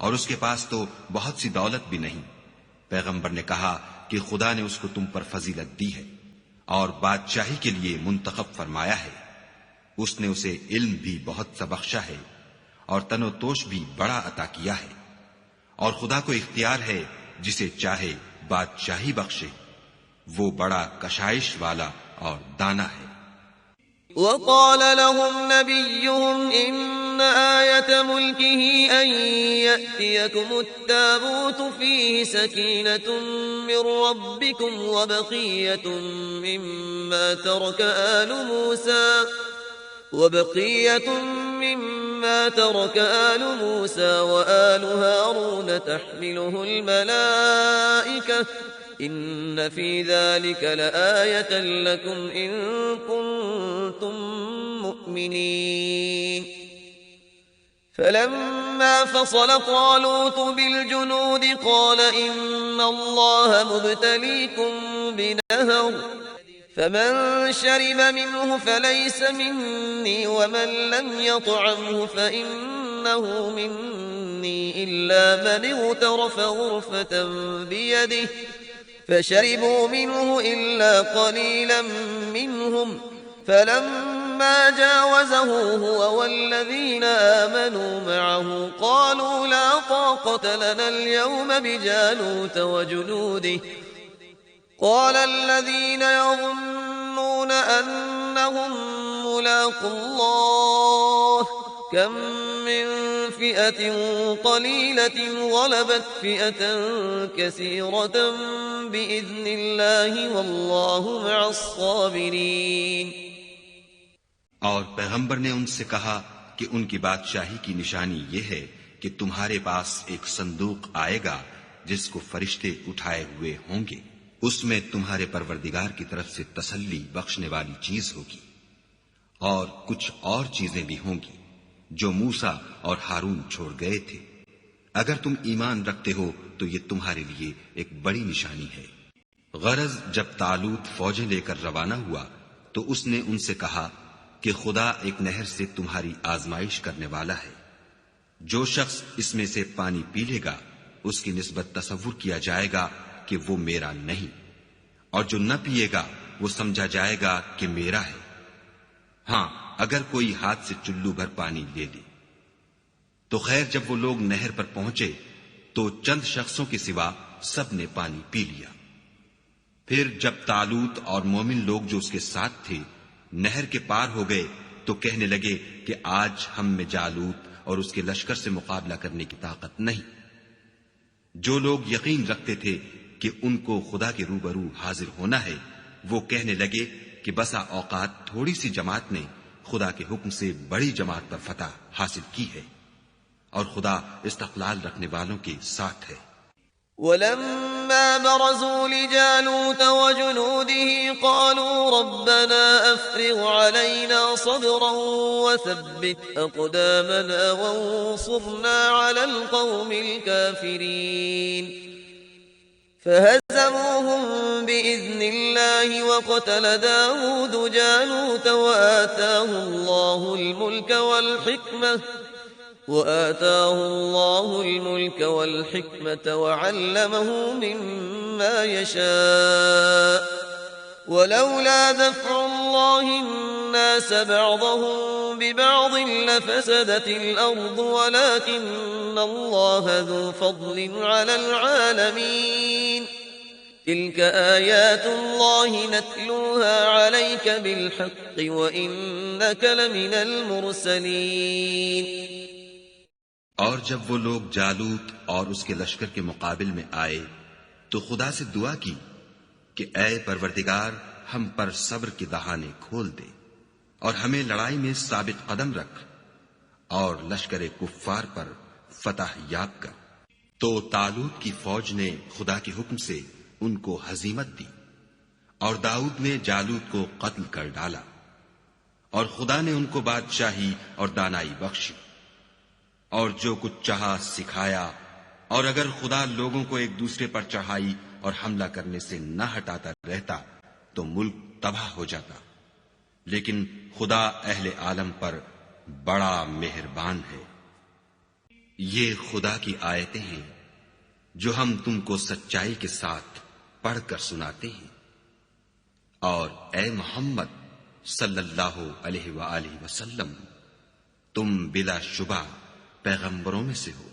Speaker 2: और उसके पास तो बहुत सी दौलत भी नहीं। पैगंबर ने कहा कि खुदा ने उसको तुम पर फजीलत दी है और बादशाही के लिए मुंतखब फरमाया है। उसने उसे इल्म भी बहुत सा बख्शा है और तनोतोष भी बड़ा अता किया है, और खुदा को इख्तियार है जिसे चाहे बादशाही बख्शे। वो बड़ा कशाइश वाला और दाना है।
Speaker 1: वक़ाल लहुम नबियुहुम इन्न आयत मुल्किही अन यअतियकुमुत्ताबूत फीहि सकीनतुम मिर रब्बिकुम व बक़ियतुम मिम्मा तरक आल मूसा व आल हारून तहमिलुहुल मलाइका इन्न फी ज़ालिका लआयतन लकुम इन कुंतुम मुअ्मिनीन। फलम्मा फसल तालूत बिलजुनूद क़ाल इन्न अल्लाह मुब्तलीकुम बिनहर फमन शरिब मिन्हु फलैस मिन्नी वमन लम यطعमहु फइन्नहु मिन्नी इल्ला मन इग़तरफ ग़ुरफ़तन बियदिहि फशरिबू मिन्हु इल्ला क़लीलन मिन्हुम फलम्मा जावज़हु हुव वल्लज़ीन आमनू मअहु क़ालू ला ताक़त लना अल-यौम बिजालूत वजुनूदिहि قال الذين يظنون أنهم ملاقو الله كم من فئة قليلة غلبت فئة كثيرة بإذن الله والله مع الصابرين।
Speaker 2: और पैगंबर ने उनसे कहा कि उनकी बादशाही की निशानी ये है कि तुम्हारे पास एक संदूक आएगा जिसको फरिश्ते उठाए हुए होंगे। उसमें तुम्हारे परवरदिगार की तरफ से तसल्ली बख्शने वाली चीज होगी और कुछ और चीजें भी होंगी जो मूसा और हारून छोड़ गए थे। अगर तुम ईमान रखते हो तो ये तुम्हारे लिए एक बड़ी निशानी है। गरज जब तालूत फौजें लेकर रवाना हुआ तो उसने उनसे कहा कि खुदा एक नहर से तुम्हारी आजमाइश करने वाला है। जो शख्स इसमें से पानी पी लेगा उसकी निस्बत तसव्वुर किया जाएगा कि वो मेरा नहीं, और जो न पिएगा वो समझा जाएगा कि मेरा है। हां, अगर कोई हाथ से चुल्लू भर पानी ले ले। तो खैर, जब वो लोग नहर पर पहुंचे तो चंद शख्सों के सिवा सब ने पानी पी लिया। फिर जब तालूत और मोमिन लोग जो उसके साथ थे नहर के पार हो गए तो कहने लगे कि आज हम में जालूत और उसके लश्कर से मुकाबला करने की ताकत नहीं। जो लोग यकीन रखते थे कि उनको खुदा के रूबरू हाजिर होना है, वो कहने लगे कि बसा औकात थोड़ी सी जमात ने खुदा के हुक्म से बड़ी जमात पर फतह हासिल की है, और खुदा इस्तक़लाल रखने वालों के साथ है।
Speaker 1: वलम्मा बरज़ू लिजालूत वजुनूदिही क़ालू रब्बना अफ़्रिग़ अलैना सब्रन वथब्बित अक़दामना वंसुरना अलल क़ौमिल काफ़िरीन। फहज़मूहुम बिइज़्निल्लाहि वक़तल दाऊद जालूत वआताहु अल्लाहु الملك والحكمة وعلمه مما يشاء ولولا دفع الله الناس بعضهم ببعض لفسدت الأرض ولكن الله ذو فضل على العالمين تلك آيات الله نتلوها عليك بالحق وإنك لمن المرسلين।
Speaker 2: और जब वो लोग जालूत और उसके लश्कर के मुकाबिल में आए तो खुदा से दुआ की कि ऐ परवरदिगार, हम पर सब्र के दहाने खोल दे और हमें लड़ाई में साबित कदम रख और लश्कर कुफ्फार पर फतह याब कर। तो तालूत की फौज ने खुदा के हुक्म से उनको हजीमत दी और दाऊद ने जालूत को कत्ल कर डाला, और खुदा ने उनको बादशाही और दानाई बख्शी और जो कुछ चाहा सिखाया। और अगर खुदा लोगों को एक दूसरे पर चढ़ाई और हमला करने से न हटाता रहता तो मुल्क तबाह हो जाता, लेकिन खुदा अहले आलम पर बड़ा मेहरबान है। ये खुदा की आयतें हैं जो हम तुमको सच्चाई के साथ पढ़कर सुनाते हैं। और ए मोहम्मद सल्लल्लाहु अलैहि वसल्लम, तुम बिलाशुबा पैगंबरों में से हो।